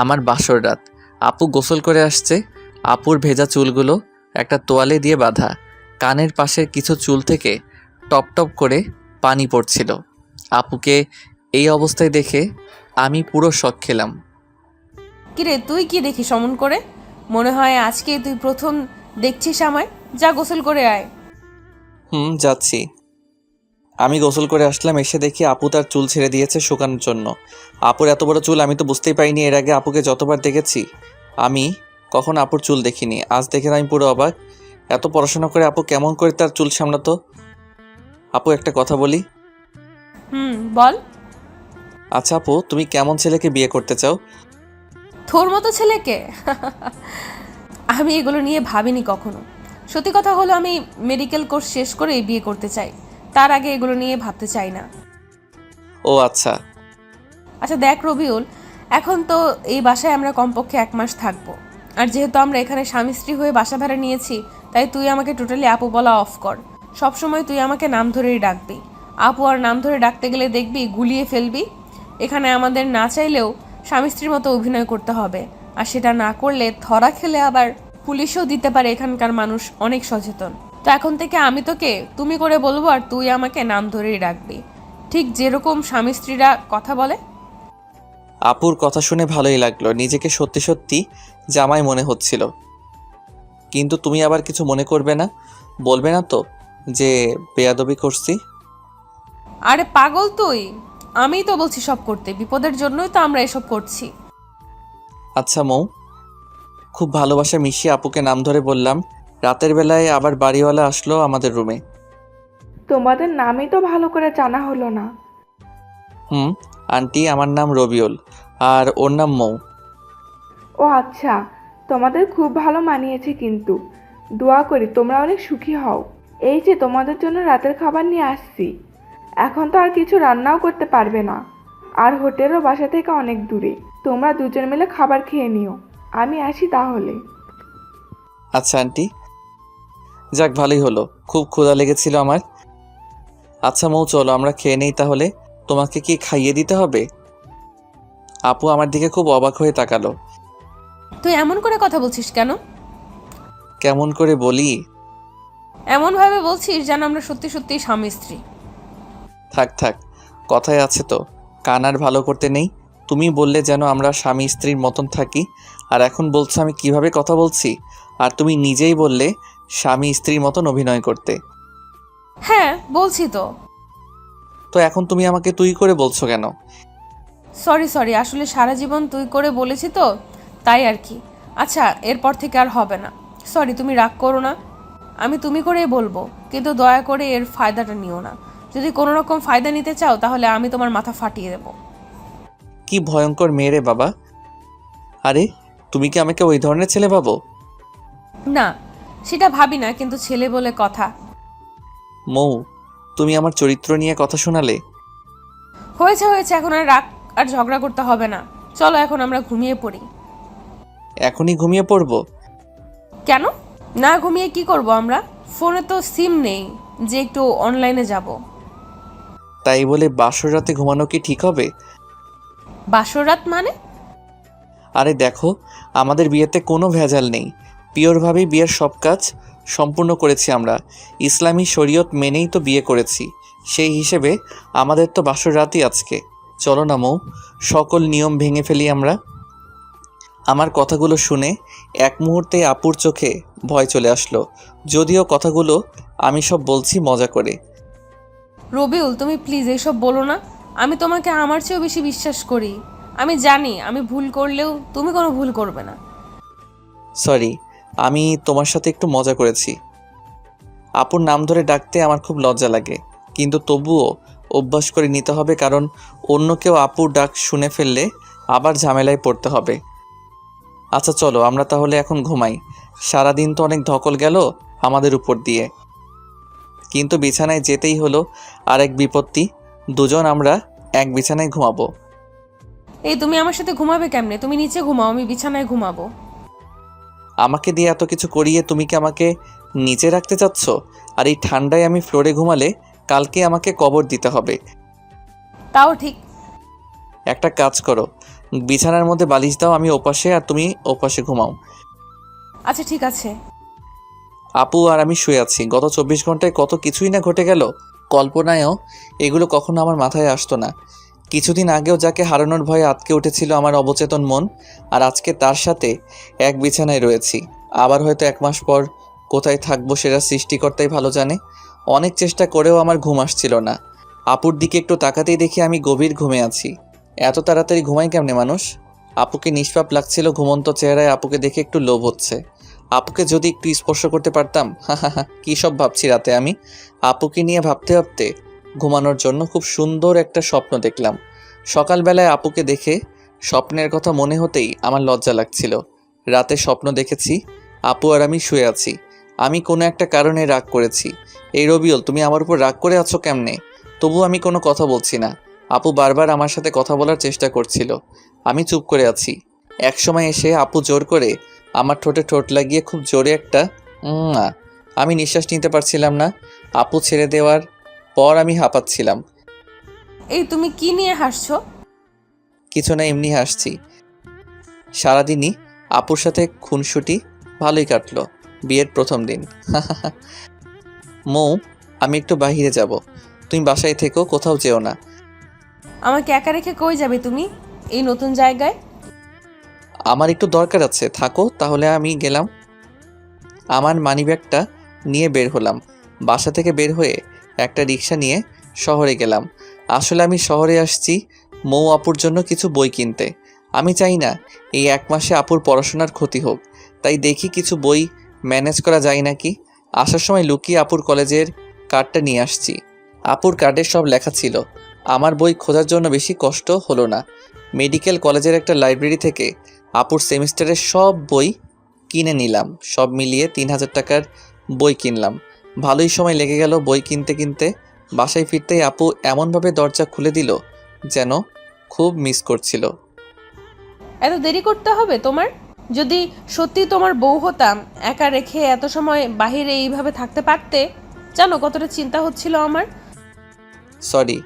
আমার বাসর রাত। আপু গোসল করে আসছে। আপুর ভেজা চুলগুলো একটা তোয়ালে দিয়ে বাঁধা। কানের পাশের কিছু চুল থেকে টপ টপ করে পানি পড়ছিল। আপুকে এই অবস্থায় দেখে আমি পুরো শক খেলাম। কিরে, তুই কি দেখিস অমন করে? মনে হয় আজকে তুই প্রথম দেখছিস আমায়। যা গোসল করে আয়। যাচ্ছি। আমি গোসল করে আসলাম। এসে দেখি আপু তার চুল ছেড়ে দিয়েছে শুকানোর জন্য। আপুর এত বড় চুল আমি তো বুঝতেই পাইনি। এর আগে আপুকে যতবার দেখেছি আমি কখন আপুর চুল দেখিনি। আজ দেখে আমি পুরো অবাক। এত পড়াশোনা করে আপু কেমন করে তার চুল সামলাতো? আপু একটা কথা বলি। বল। আচ্ছা আপু, তুমি কেমন ছেলেকে বিয়ে করতে চাও? তোর মতো ছেলেকে? আমি এগুলো নিয়ে ভাবিনি কখনো। সত্যি কথা হলো, আমি মেডিকেল কোর্স শেষ করে বিয়ে করতে চাই। তার আগে এগুলো নিয়ে ভাবতে চাই না। ও আচ্ছা। আচ্ছা দেখ রবিউল, এখন তো এই বাসায় আমরা কমপক্ষে 1 মাস থাকবো। আর যেহেতু আমরা এখানে স্বামী স্ত্রী হয়ে বাসা ভাড়া নিয়েছি, তাই তুই আমাকে টোটালি আপু বলা অফ কর। সবসময় তুই আমাকে নাম ধরেই ডাকবি। আপু আর নাম ধরে ডাকতে গেলে দেখবি গুলিয়ে ফেলবি। এখানে আমাদের না চাইলেও স্বামী স্ত্রীর মতো অভিনয় করতে হবে। আর সেটা না করলে ধরা খেলে আবার পুলিশও দিতে পারে। এখানকার মানুষ অনেক সচেতন। তো এখন থেকে আমি তোকে তুমি করে বলবো, আর তুই আমাকে নাম ধরেই ডাকবি, ঠিক যেরকম স্বামী স্ত্রীরা কথা বলে। আপুর কথা শুনে ভালোই লাগলো। নিজেকে সত্যি সত্যি জামাই মনে হচ্ছিল। কিন্তু তুমি আবার কিছু মনে করবে না, বলবে না তো যে বেয়াদবি করছি? আরে পাগল তুই, আমিই তো বলছি সব করতে, বিপদের জন্যই তো আমরা এসব করছি। আচ্ছা মৌ, খুব ভালোবাসা মিশিয়ে আপুকে নাম ধরে বললাম। রাতের বেলায় আবার বাড়িওয়ালা আসলো আমাদের রুমে। তোমাদের নামই তো ভালো করে জানা হলো না। আন্টি, আমার নাম রবিউল আর ওর নাম মৌ। ও আচ্ছা, তোমাদের খুব ভালো মানিয়েছে, কিন্তু দোয়া করি তোমরা অনেক সুখী হও। এই যে তোমাদের জন্য রাতের খাবার নিয়ে আসছি। এখন তো আর কিছু রান্নাও করতে পারবে না, আর হোটেলও বাসা থেকে অনেক দূরে। তোমরা দুজন মিলে খাবার খেয়ে নিও, আমি আসি তাহলে। আচ্ছা আন্টি। যাক, ভালোই হলো, খুব ক্ষুধা লেগেছিল আমার। আচ্ছা মৌ, চলো আমরা খেয়ে নেই তাহলে। তোমাকে কি খাইয়ে দিতে হবে? আপু আমার দিকে খুব অবাক হয়ে তাকালো। তুই এমন করে কথা বলছিস কেন? কেমন করে বলি? এমনভাবে বলছিস যেন আমরা সত্যি সত্যি স্বামী স্ত্রী। থাক থাক, কথায় আছে তো, কান আর ভালো করতে নেই। তুমি বললে যেন আমরা স্বামী স্ত্রীর মতন থাকি, আর এখন বলছো আমি কিভাবে কথা বলছি। আর তুমি নিজেই বললে স্বামী স্ত্রীর মতন অভিনয় করতে। হ্যাঁ বলছি তো। তো এখন তুমি আমাকে তুই করে বলছো কেন? সরি, আসলে সারা জীবন তুই করে বলেছি তো, তাই আর কি। আচ্ছা, এরপর থেকে আর হবে না। সরি, তুমি রাগ করো না। আমি তুমি করেই বলবো, কিন্তু দয়া করে এর ফায়দাটা নিও না। যদি কোনো রকম ফায়দা নিতে চাও তাহলে আমি তোমার মাথা ফাটিয়ে দেবো। কি ভয়ঙ্কর মেয়ে রে বাবা। আরে, তুমি কি আমাকে ওই ধরনের ছেলে ভাবো? না, সেটা ভাবি না, কিন্তু ছেলে বলে কথা। মৌ, তুমি আমার চরিত্র নিয়ে কথা শোনালে। হয়েছে, এখন আর রাগ আর ঝগড়া করতে হবে না। চলো এখন আমরা ঘুমিয়ে পড়ি। এখনই ঘুমিয়ে পড়বো? কেন? না ঘুমিয়ে কি করব আমরা? ফোনে তো সিম নেই যে একটু অনলাইনে যাব। তাই বলে বাসর রাতে ঘুমানো কি ঠিক হবে? বাসর রাত মানে? আরে দেখো, আমাদের বিয়েতে কোনো ভেজাল নেই। পিওরভাবেই বিয়ের সব কাজ সম্পূর্ণ করেছি আমরা। ইসলামী শরীয়ত মেনেই তো বিয়ে করেছি। সেই হিসেবে আমাদের তো বাসর রাতই আজকে। চলো না মৌ, সকল নিয়ম ভেঙে ফেলি আমরা। আমার কথাগুলো শুনে এক মুহূর্তে আপুর চোখে ভয় চলে আসলো, যদিও কথাগুলো আমি সব বলছি মজা করে। রবিউল, তুমি প্লিজ এইসব বলো না। আমি তোমাকে আমার চেয়েও বেশি বিশ্বাস করি। আমি জানি আমি ভুল করলেও তুমি কোনো ভুল করবে না। সরি, আমি তোমার সাথে একটু মজা করেছি। আপুর নাম ধরে ডাকতে আমার খুব লজ্জা লাগে, কিন্তু তবুও অভ্যাস করে নিতে হবে, কারণ অন্য কেউ আপুর ডাক শুনে ফেললে আবার ঝামেলায় পড়তে হবে। আচ্ছা চলো আমরা তাহলে এখন ঘুমাই। সারাদিন তো অনেক ধকল গেল আমাদের উপর দিয়ে, কিন্তু বিছানায় যেতেই হলো। আর এক বিপত্তি, দুজন আমরা এক বিছানায় ঘুমাবো। এই তুমি আমার সাথে ঘুমাবে কেমনে? তুমি নিচে ঘুমাও, আমি বিছানায় ঘুমাবো। আমাকে দিয়ে এত কিছু করিয়ে তুমি কি আমাকে নিচে রাখতে চাচ্ছ? আর এই ঠান্ডায় আমি ফ্লোরে ঘুমালে কালকে আমাকে কবর দিতে হবে। তাও ঠিক। একটা কাজ করো, বিছানার মধ্যে বালিশ দাও, আমি ওপাশে আর তুমি ওপাশে ঘুমাও। আচ্ছা ঠিক আছে। আপু আর আমি শুয়ে আছি। গত 24 ঘন্টায় কত কিছুই না ঘটে গেল। কল্পনায়ও এগুলো কখনো আমার মাথায় আসতো না। কিছুদিন আগেও যাকে হারানোর ভয়ে আটকে উঠেছিল আমার অবচেতন মন, আর আজকে তার সাথে এক বিছানায় রয়েছি। আবার হয়তো 1 মাস পর কোথায় থাকবো সেটা সৃষ্টিকর্তাই ভালো জানে। অনেক চেষ্টা করেও আমার ঘুম আসছিল না। আপুর দিকে একটু তাকাতেই দেখি আমি গভীর ঘুমে আছি। এত তাড়াতাড়ি ঘুমায় কেমনে মানুষ? আপুকে নিষ্পাপ লাগছিল ঘুমন্ত চেহারায়। আপুকে দেখে একটু লোভ হচ্ছে। আপুকে যদি একটু স্পর্শ করতে পারতাম। কী সব ভাবছি রাতে আমি। আপুকে নিয়ে ভাবতে ভাবতে ঘুমানোর জন্য খুব সুন্দর একটা স্বপ্ন দেখলাম। সকালবেলায় আপুকে দেখে স্বপ্নের কথা মনে হতেই আমার লজ্জা লাগছিল। রাতে স্বপ্ন দেখেছি আপু আর আমি শুয়ে আছি। আমি কোনো একটা কারণে রাগ করেছি। এই রবিউল, তুমি আমার উপর রাগ করে আছো কেমনে? তবু আমি কোনো কথা বলছি না। আপু বারবার আমার সাথে কথা বলার চেষ্টা করছিল, আমি চুপ করে আছি। একসময় এসে আপু জোর করে আমার ঠোঁটে ঠোঁট লাগিয়ে খুব জোরে একটা না, আমি নিঃশ্বাস নিতে পারছিলাম না। আপু ছেড়ে দেওয়ার পর আমি হাঁপাচ্ছিলাম। এই তুমি কি নিয়ে হাসছো? কিছু না, এমনি হাসছি। সারাদিনই আপুর সাথে খুনসুটি ভালোই কাটলো। বিয়ের প্রথম দিন। মৌ, আমি একটু বাইরে যাব, তুমি বাসায় থেকো, কোথাও যেও না। আমাকে একা রেখে কই যাবে তুমি এই নতুন জায়গায়? আমার একটু দরকার আছে, থাকো তাহলে। আমি গেলাম। আমার মানিব্যাগটা নিয়ে বের হলাম। বাসা থেকে বের হয়ে একটা রিক্সা নিয়ে শহরে গেলাম। আসলে আমি শহরে আসছি মৌ আপুর জন্য কিছু বই কিনতে। আমি চাই না এই 1 মাসে আপুর পড়াশোনার ক্ষতি হোক, তাই দেখি কিছু বই ম্যানেজ করা যায় নাকি। আসার সময় লুকিয়ে আপুর কলেজের কার্ডটা নিয়ে আসছি। আপুর কার্ডে সব লেখা ছিল। আমার বই খোঁজার জন্য বেশি কষ্ট হলো না। মেডিকেল কলেজের একটা লাইব্রেরি থেকে আপুর সেমিস্টারের সব বই কিনে নিলাম। সব মিলিয়ে 3000 টাকার বই কিনলাম। ভালোই সময় লেগে গেল বই কিনতে কিনতে। বাসায় ফিরতেই আপু এমনভাবে দরজা খুলে দিল যেন খুব মিস করছিল। এত দেরি করতে হবে তোমার? যদি সত্যি তোমার বউ হতাম, একা রেখে এত সময় বাহিরে এইভাবে থাকতে পারতে? জানো কতটা চিন্তা হচ্ছিল আমার। সরি,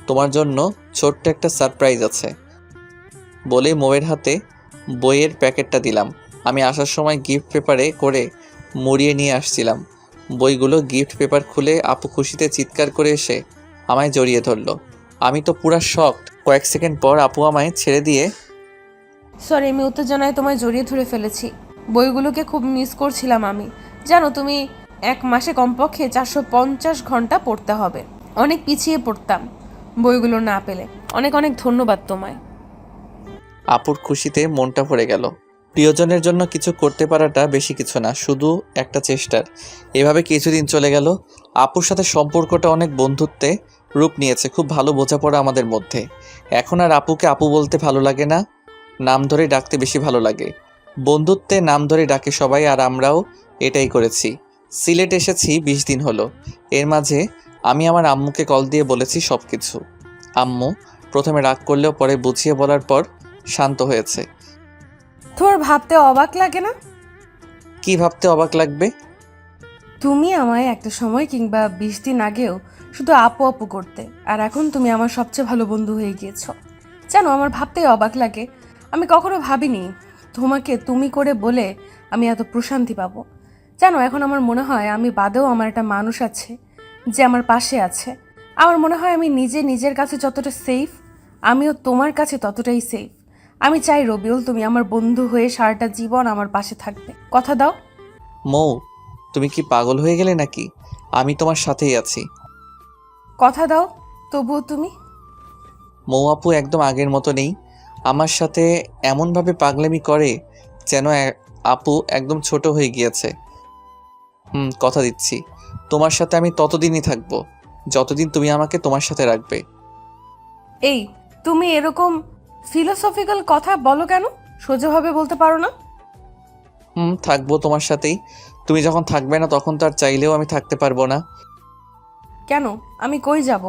তোমার জন্য ছোট্ট একটা সারপ্রাইজ আছে বলে মৌয়ের হাতে বইয়ের প্যাকেটটা দিলাম। আমি আসার সময় গিফট পেপারে করে মুড়িয়ে নিয়ে আসছিলাম। বইগুলো গিফট পেপার খুলে আপু খুশিতে চিৎকার করে এসে আমায় জড়িয়ে ধরলো। আমি তো পুরা শকড। কয়েক সেকেন্ড পর আপু আমায় ছেড়ে দিয়ে সরি, আমি উত্তেজনায় তোমায় জড়িয়ে ধরে ফেলেছি। বইগুলোকে খুব মিস করছিলাম আমি। জানো, তুমি 1 মাসে কমপক্ষে 450 ঘন্টা পড়তে হবে। অনেক পিছিয়ে পড়তাম বইগুলো না পেলে। অনেক অনেক ধন্যবাদ তোমায়। আপুর খুশিতে মনটা ভরে গেল। প্রিয়জনের জন্য কিছু করতে পারাটা বেশি কিছু না, শুধু একটা চেষ্টার। এভাবে কিছুদিন চলে গেল। আপুর সাথে সম্পর্কটা অনেক বন্ধুত্বে রূপ নিয়েছে। খুব ভালো বোঝাপড়া আমাদের মধ্যে। এখন আর আপুকে আপু বলতে ভালো লাগে না, নাম ধরে ডাকতে বেশি ভালো লাগে। বন্ধুত্বে নাম ধরে ডাকে সবাই, আর আমরাও এটাই করেছি। সিলেট এসেছি 20 দিন হলো। এর মাঝে আমি আমার আম্মুকে কল দিয়ে বলেছি সব কিছু। আম্মু প্রথমে রাগ করলেও পরে বুঝিয়ে বলার পর শান্ত হয়েছে। তোমার ভাবতে অবাক লাগে না? কি ভাবতে অবাক লাগবে? তুমি আমায় একটা সময় কিংবা 20 দিন আগেও শুধু আপু আপু করতে, আর এখন তুমি আমার সবচেয়ে ভালো বন্ধু হয়ে গিয়েছো। জানো, আমার ভাবতেই অবাক লাগে। আমি কখনো ভাবিনি তোমাকে তুমি করে বলে আমি এত প্রশান্তি পাবো। জানো, এখন আমার মনে হয় আমি বাদেও আমার একটা মানুষ আছে যে আমার পাশে আছে। আমার মনে হয় আমি নিজের কাছে যতটা সেফ, আমিও তোমার কাছে ততটাই সেফ। আমি চাই রবিউল, তুমি আমার বন্ধু হয়ে সারাটা জীবন আমার পাশে থাকবে। কথা দাও। মৌ, তুমি কি পাগল হয়ে গেলে নাকি? আমি তোমার সাথেই আছি। কথা দাও তবুও তুমি। মৌ আপু একদম আগের মতো নেই। আমার সাথে এমনভাবে পাগলামি করে যেন আপু একদম ছোট হয়ে গিয়েছে। কথা দিচ্ছি, তোমার সাথে আমি ততদিনই থাকবো যতদিন তুমি আমাকে তোমার সাথে রাখবে। এই, তুমি এরকম ফিলোসফিক্যাল কথা বলো কেন? সোজাভাবে বলতে পারো না? থাকবো তোমার সাথেই। তুমি যখন থাকবে না তখন তো আর চাইলেও আমি থাকতে পারবো না। কেন? আমি কই যাব?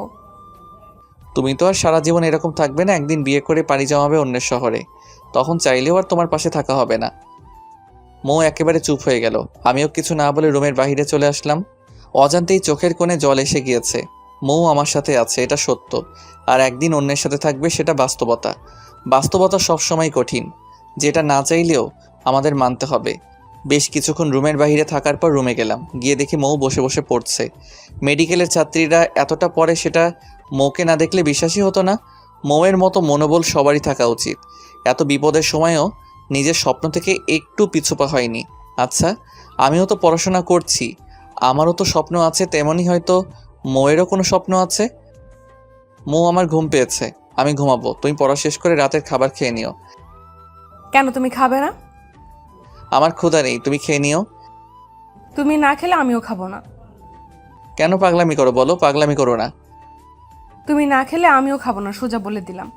তুমি তো আর সারা জীবন এরকম থাকবে না। একদিন বিয়ে করে পাড়ি জমাবে অন্যের শহরে, তখন চাইলেও আর তোমার পাশে থাকা হবে না। মৌ একেবারে চুপ হয়ে গেল। আমিও কিছু না বলে রুমের বাইরে চলে আসলাম। অজান্তেই চোখের কোণে জল এসে গিয়েছে। মৌ আমার সাথে আছে, এটা সত্য, আর একদিন অন্যের সাথে থাকবে, সেটা বাস্তবতা। বাস্তবতা সবসময় কঠিন, যেটা না চাইলেও আমাদের মানতে হবে। বেশ কিছুক্ষণ রুমের বাইরে থাকার পর রুমে গেলাম। গিয়ে দেখি মৌ বসে বসে পড়ছে। মেডিকেলের ছাত্রীরা এতটা পড়ে, সেটা মৌকে না দেখলে বিশ্বাসই হতো না। মৌয়ের মতো মনোবল সবারই থাকা উচিত। এত বিপদের সময়ও নিজের স্বপ্ন থেকে একটু পিছুপা হয়নি। আচ্ছা, আমিও তো পড়াশোনা করছি, আমারও তো স্বপ্ন আছে, তেমনই হয়তো মৌয়েরও কোনো স্বপ্ন আছে। মৌ, আমার ঘুম পেয়েছে, আমি ঘুমাবো। তুমি পড়া শেষ করে রাতের খাবার খেয়ে নিও। কেন তুমি খাবে না? আমার ক্ষুধা নেই, তুমি খেয়ে নিও। তুমি না খেলে আমিও খাবো না। কেন পাগলামি করো বলো? পাগলামি করো না। তুমি না খেলে আমিও খাবো না, সোজা বলে দিলাম।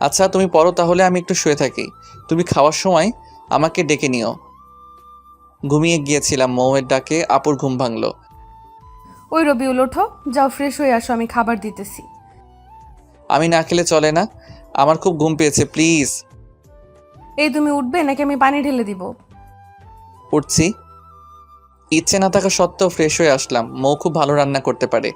আচ্ছা তুমি পড়ো তাহলে, আমি একটু শুয়ে থাকি। তুমি খাওয়ার সময় আমাকে ডেকে নিও। ঘুমিয়ে গিয়েছিলাম, মৌয়ের ডাকে আপুর ঘুম ভাঙলো। ওই রবিউল, ওঠো, যাও ফ্রেশ হয়ে আসো, আমি খাবার দিতেছি। আমি না খেলে চলে না, আমার খুব ঘুম পেয়েছে, প্লিজ। এই, তুমি উঠবে নাকি আমি পানি ঢেলে দিব? উঠছি। ইচ্ছে না থাকা সত্ত্বেও ফ্রেশ হয়ে আসলাম। মৌ খুব ভালো রান্না করতে পারে।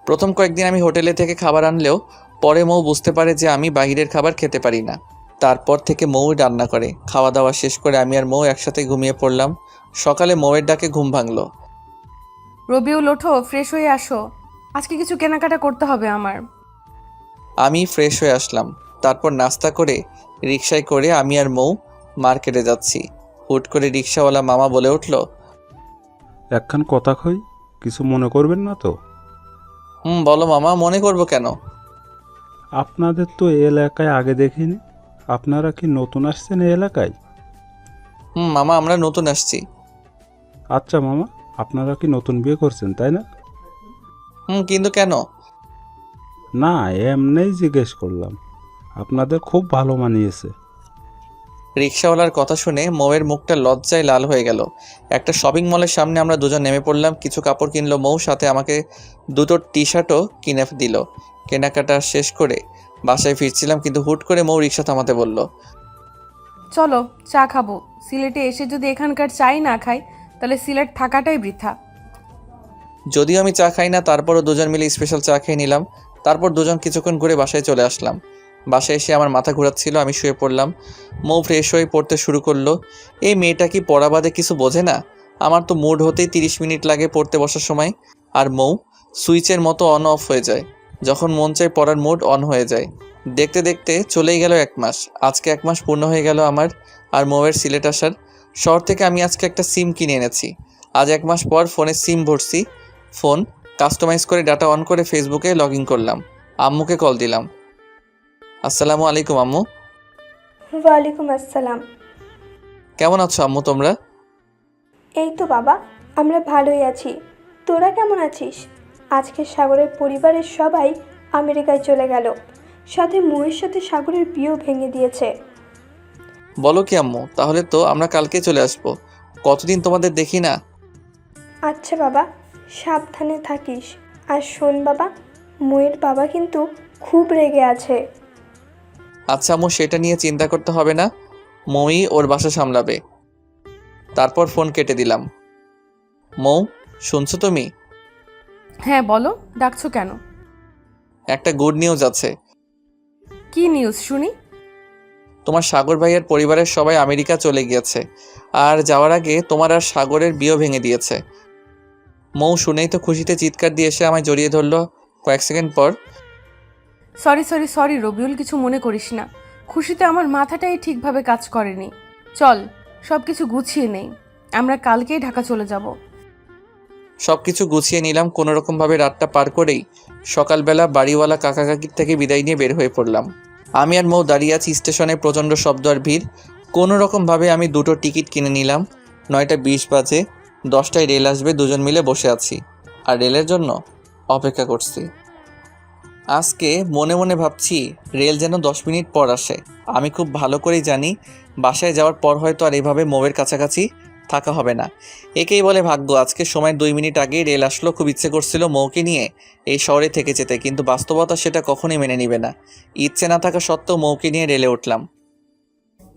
প্রথম কয়েকদিন আমি হোটেলে থেকে খাবার আনলেও পরে মৌ বুঝতে পারে যে আমি বাইরের খাবার খেতে পারি না। তারপর থেকে মৌ রান্না করে। খাওয়া দাওয়া শেষ করে আমি আর মৌ একসাথে ঘুমিয়ে পড়লাম। সকালে মৌয়ের ডাকে ঘুম ভাঙলো। রবিউল, ওঠো, ফ্রেশ হয়ে আসো, আজকে কিছু কেনাকাটা করতে হবে আমার। আমি ফ্রেশ হয়ে আসলাম। তারপর নাস্তা করে রিকশায় করে আমি আর মৌ মার্কেটে যাচ্ছি। হুট করে রিকশাওয়ালা মামা বলে উঠল, একখান কথা কই, কিছু মনে করবেন না তো? বলো মামা, মনে করবো কেন? আপনাদের তো এই এলাকায় আগে দেখিনি। আপনারা কি নতুন আসছেন এই এলাকায়? মামা আমরা নতুন আসছি। আচ্ছা মামা, আপনারা কি নতুন বিয়ে করছেন তাই না? কিন্তু কেন? না, এমনিই জিজ্ঞেস করলাম। আপনাদের খুব ভালো মানিয়েছে। রিক্সাওয়ালার কথা শুনে মৌয়ের মুখটা লজ্জায় লাল হয়ে গেল। একটা শপিং মলের সামনে আমরা দুজন নেমে পড়লাম। কিছু কাপড় কিনলো মৌ, সাথে আমাকে দুটো টি শার্টও কিনে দিল। কেনাকাটা শেষ করে বাসায় ফিরছিলাম, কিন্তু হুট করে মৌ রিক্সা থামাতে বলল। চলো চা খাবো। সিলেটে এসে যদি এখানকার চাই না খাই তাহলে সিলেট থাকাটাই বৃথা। যদিও আমি চা খাই না, তারপরও দুজন মিলে স্পেশাল চা খেয়ে নিলাম। তারপর দুজন কিছুক্ষণ ঘুরে বাসায় চলে আসলাম। বাসায় এসে আমার মাথা ঘোরাচ্ছিল, আমি শুয়ে পড়লাম। মৌ ফ্রেশ হয়ে পড়তে শুরু করলো। এই মেয়েটা কি পড়া বাদে কিছু বোঝে না? আমার তো মুড হতেই 30 মিনিট লাগে পড়তে বসার সময়, আর মৌ সুইচের মতো অন অফ হয়ে যায়। যখন মন চায় পড়ার মুড অন হয়ে যায়। দেখতে দেখতে চলেই গেল 1 মাস। আজকে 1 মাস পূর্ণ হয়ে গেল আমার আর মৌয়ের সিলেট আসার। শহর থেকে আমি আজকে একটা সিম কিনে এনেছি। আজ 1 মাস পর ফোনে সিম ভরছি। ফোন কাস্টমাইজ করে ডাটা অন করে ফেসবুকে লগ ইন করলাম। আম্মুকে কল দিলাম। আসসালামু আলাইকুম আম্মু। ওয়ালাইকুম আসসালাম। কেমন আছো আম্মু তোমরা? এই তো বাবা, আমরা ভালোই আছি। তোরা কেমন আছিস? আজকে সাগরের পরিবারের সবাই আমেরিকায় চলে গেল, সাথে মৌয়ের সাথে সাগরের বিয়েও ভেঙে দিয়েছে। বলো কি আম্মু, তাহলে তো আমরা কালকে চলে আসবো। কতদিন তোমাদের দেখি না। আচ্ছা বাবা, সাবধানে থাকিস। আর শোন বাবা, মৌয়ের বাবা কিন্তু খুব রেগে আছে। আচ্ছা আম্মু, সেটা নিয়ে চিন্তা করতে হবে না, মৌই ওর বাসা সামলাবে। তারপর ফোন কেটে দিলাম। মৌ, শুনছো তুমি? হ্যাঁ বলো, ডাকছো কেন? একটা গুড নিউজ আছে। কি নিউজ শুনি? তোমার সাগর ভাইয়ের পরিবারের সবাই আমেরিকা চলে গিয়েছে, আর যাওয়ার আগে তোমার আর সাগরের বিয়ে ভেঙে দিয়েছে। মৌ শুনেই তো খুশিতে চিৎকার দিয়ে এসে আমায় জড়িয়ে ধরলো। কয়েক সেকেন্ড পর, সরি রবিউল, কিছু মনে করিস না। খুশিতে আমার মাথাটাই ঠিকভাবে কাজ করেনি। চল সব কিছু গুছিয়ে নেই, আমরা কালকেই ঢাকা চলে যাব। সব কিছু গুছিয়ে নিলাম। কোনোরকমভাবে রাতটা পার করেই সকালবেলা বাড়িওয়ালা কাকা কাকির থেকে বিদায় নিয়ে বের হয়ে পড়লাম। আমি আর মৌ দাঁড়িয়ে আছি স্টেশনে, প্রচণ্ড শব্দ আর ভিড়। কোনোরকমভাবে আমি দুটো টিকিট কিনে নিলাম। 9টা 20 বাজে, 10টায় রেল আসবে। দুজন মিলে বসে আছি আর রেলের জন্য অপেক্ষা করছি। আজকে মনে মনে ভাবছি রেল যেন 10 মিনিট পর আসে। আমি খুব ভালো করেই জানি বাসায় যাওয়ার পর হয়তো আর এভাবে মৌয়ের কাছাকাছি থাকা হবে না। একেই বলে ভাগ্য। আজকে সময় 2 মিনিট আগেই রেল আসলো। খুব ইচ্ছে করছিল মৌকে নিয়ে এই শহরে থেকে যেতে, কিন্তু বাস্তবতা সেটা কখনোই মেনে নিবে না। ইচ্ছে না থাকা সত্ত্বেও মৌকে নিয়ে রেলে উঠলাম।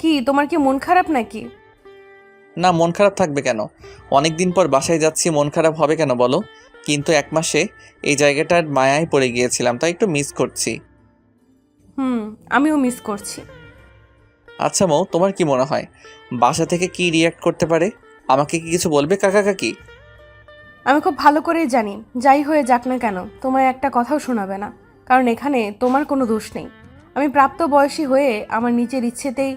কি তোমার কি মন খারাপ নাকি? না, মন খারাপ থাকবে কেন? অনেক দিন পর বাসায় যাচ্ছি, মন খারাপ হবে কেন বলো? কিন্তু 1 মাসে এই জায়গাটার মায়ায় পড়ে গিয়েছিলাম, তাই একটু মিস করছি। আমিও মিস করছি। আচ্ছা মৌ, তোমার কি মনে হয় বাসা থেকে কি রিয়্যাক্ট করতে পারে? আমাকে কি কিছু বলবে কাকা কাকি? আমি খুব ভালো করেই জানি, যাই হয়ে যাক না কেন তোমায় একটা কথাও শোনাবে না, কারণ এখানে তোমার কোনো দোষ নেই। আমি প্রাপ্ত বয়সী হয়ে আমার নিজের ইচ্ছেতেই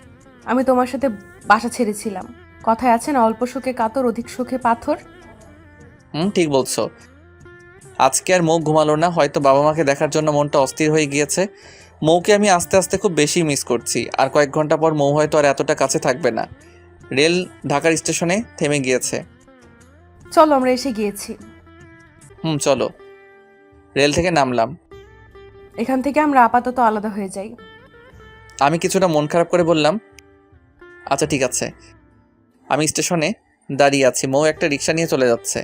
আমি তোমার সাথে বাসা ছেড়েছিলাম। কথায় আছে না, অল্প সুখে কাতর অধিক সুখে পাথর। ঠিক বলছো। আজকে আর মৌ ঘুমালো না, হয়তো বাবা মাকে দেখার জন্য মনটা অস্থির হয়ে গিয়েছে। মৌকে আমি আস্তে আস্তে খুব বেশি মিস করছি। আর কয়েক ঘন্টা পর মৌ হয়তো আর এতটা কাছে থাকবে না। রেল ঢাকার স্টেশনে থেমে গিয়েছে। চলো আমরা এসে গিয়েছি। চলো। রেল থেকে নামলাম। এখান থেকে আমরা আপাতত আলাদা হয়ে যাই। আমি কিছুটা মন খারাপ করে বললাম, আচ্ছা ঠিক আছে। আমি স্টেশনে দাঁড়িয়ে আছি, মৌ একটা রিক্সা নিয়ে চলে যাচ্ছে।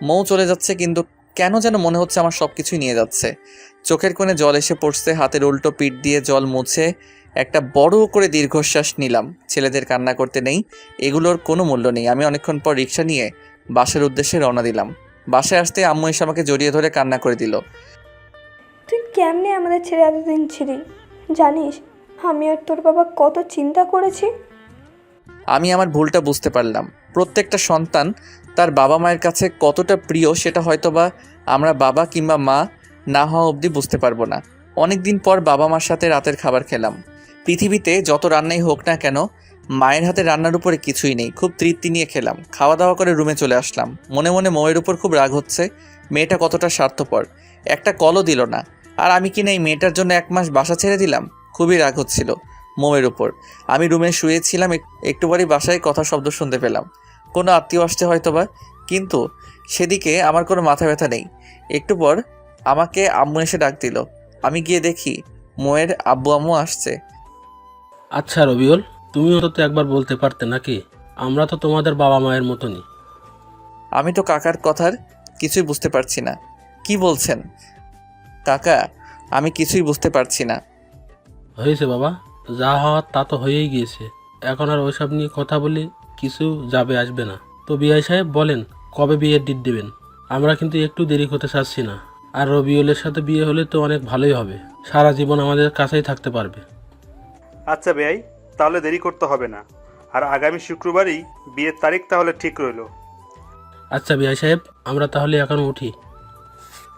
মৌ চলে যাচ্ছে, কিন্তু কেন যেন মনে হচ্ছে আমার সব কিছুই নিয়ে যাচ্ছে। চোখের কোণে জল এসে পড়ছে, হাতের উল্টো পিঠ দিয়ে জল মুছে একটা বড় করে দীর্ঘশ্বাস নিলাম। ছেলেদের কান্না করতে নেই, এগুলোর কোনো মূল্য নেই। আমি অনেকক্ষণ পর রিক্সা নিয়ে বাসার উদ্দেশ্যে রওনা দিলাম। বাসায় আসতে আম্মু এসে আমাকে জড়িয়ে ধরে কান্না করে দিল। তুই কেমনে আমাদের ছেড়ে এতদিন ছিলি? জানিস আমি আর তোর বাবা কত চিন্তা করেছি। আমি আমার ভুলটা বুঝতে পারলাম। প্রত্যেকটা সন্তান তার বাবা মায়ের কাছে কতটা প্রিয় সেটা হয়তোবা আমরা বাবা কিংবা মা না হওয়া অবধি বুঝতে পারবো না। অনেক দিন পর বাবা মার সাথে রাতের খাবার খেলাম। পৃথিবীতে যত রান্নাই হোক না কেন, মায়ের হাতে রান্নার উপরে কিছুই নেই। খুব তৃপ্তি নিয়ে খেলাম, খাওয়া দাওয়া করে রুমে চলে আসলাম। মনে মনে মৌয়ের উপর খুব রাগ হচ্ছে। মেয়েটা কতটা স্বার্থপর, একটা কলও দিল না। আর আমি কিনা এই মেয়েটার জন্য 1 মাস বাসা ছেড়ে দিলাম। খুবই রাগ হচ্ছিল মৌয়ের উপর। আমি রুমে শুয়েছিলাম, একটু পরই বাসায় কথা শব্দ শুনতে পেলাম। কোনো আত্মীয় আসছে হয়তোবা, কিন্তু সেদিকে আমার কোনো মাথা ব্যথা নেই। একটু পর আমাকে আম্মু এসে ডাক দিল। আমি গিয়ে দেখি মৌয়ের আব্বু আম্মু আসছে। আচ্ছা রবিউল, তুমি অন্তত একবার বলতে পারতে নাকি? আমরা তো তোমাদের বাবা মায়ের মতনই। আমি তো কাকার কথার কিছুই বুঝতে পারছি না। কি বলছেন কাকা? আমি কিছুই বুঝতে পারছি না। হয়েছে বাবা, যা হওয়ার তা তো হয়েই গিয়েছে। এখন আর ওইসব নিয়ে কথা বলে কিছু যাবে আসবে না। তো বিআই সাহেব বলেন, কবে বিয়ের ডেট দেবেন? আমরা কিন্তু একটু দেরি করতে চাচ্ছি না। আর রবিউলের সাথে বিয়ে হলে তো অনেক ভালোই হবে, সারা জীবন আমাদের কাছেই থাকতে পারবে। আচ্ছা বেয়াই, তাহলে দেরি করতে হবে না। আর আগামী শুক্রবারই বিয়ের তারিখ তাহলে ঠিক রইলো। আচ্ছা বিআই সাহেব, আমরা তাহলে এখন উঠি।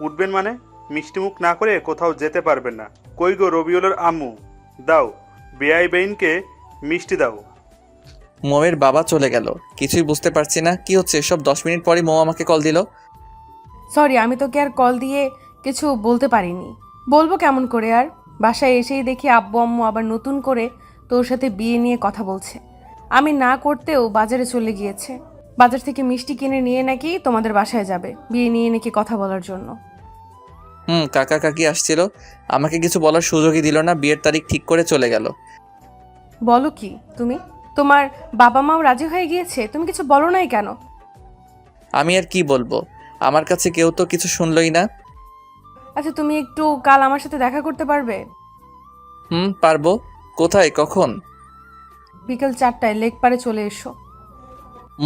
উঠবেন মানে? মিষ্টিমুখ না করে কোথাও যেতে পারবেন না। কই গো রবিউলের আম্মু, দাও বেয়াই বেইনকে মিষ্টি দাও। মৌয়ের বাবা চলে গেল। কিছুই বুঝতে পারছি না কি হচ্ছে সব। 10 মিনিট পরই মৌ আমাকে কল দিল। সরি, আমি তোকে আর কল দিয়ে কিছু বলতে পারিনি। বলবো কেমন করে আর? বাসায় এসেই দেখি আব্বু আম্মু আবার নতুন করে তোর সাথে বিয়ে নিয়ে কথা বলছে। আমি না করতেও বাজারে চলে গিয়েছে। বাজার থেকে মিষ্টি কিনে নিয়ে নাকি তোমাদের বাসায় যাবে, বিয়ে নিয়ে নাকি কথা বলার জন্য। কাকা কাকি আসছিল, আমাকে কিছু বলার সুযোগই দিল না। বিয়ের তারিখ ঠিক করে চলে গেল। বলো কি তুমি? তোমার বাবা মাও রাজি হয়ে গিয়েছে, তুমি কিছু বলো নাই কেন? আমি আর কি বলবো, আমার কাছে কেউ তো কিছু শুনলই না। আচ্ছা, তুমি একটু কাল আমার সাথে দেখা করতে পারবে? পারবো। কোথায়, কখন? বিকেল 4টায় লেক পারে চলে এসো।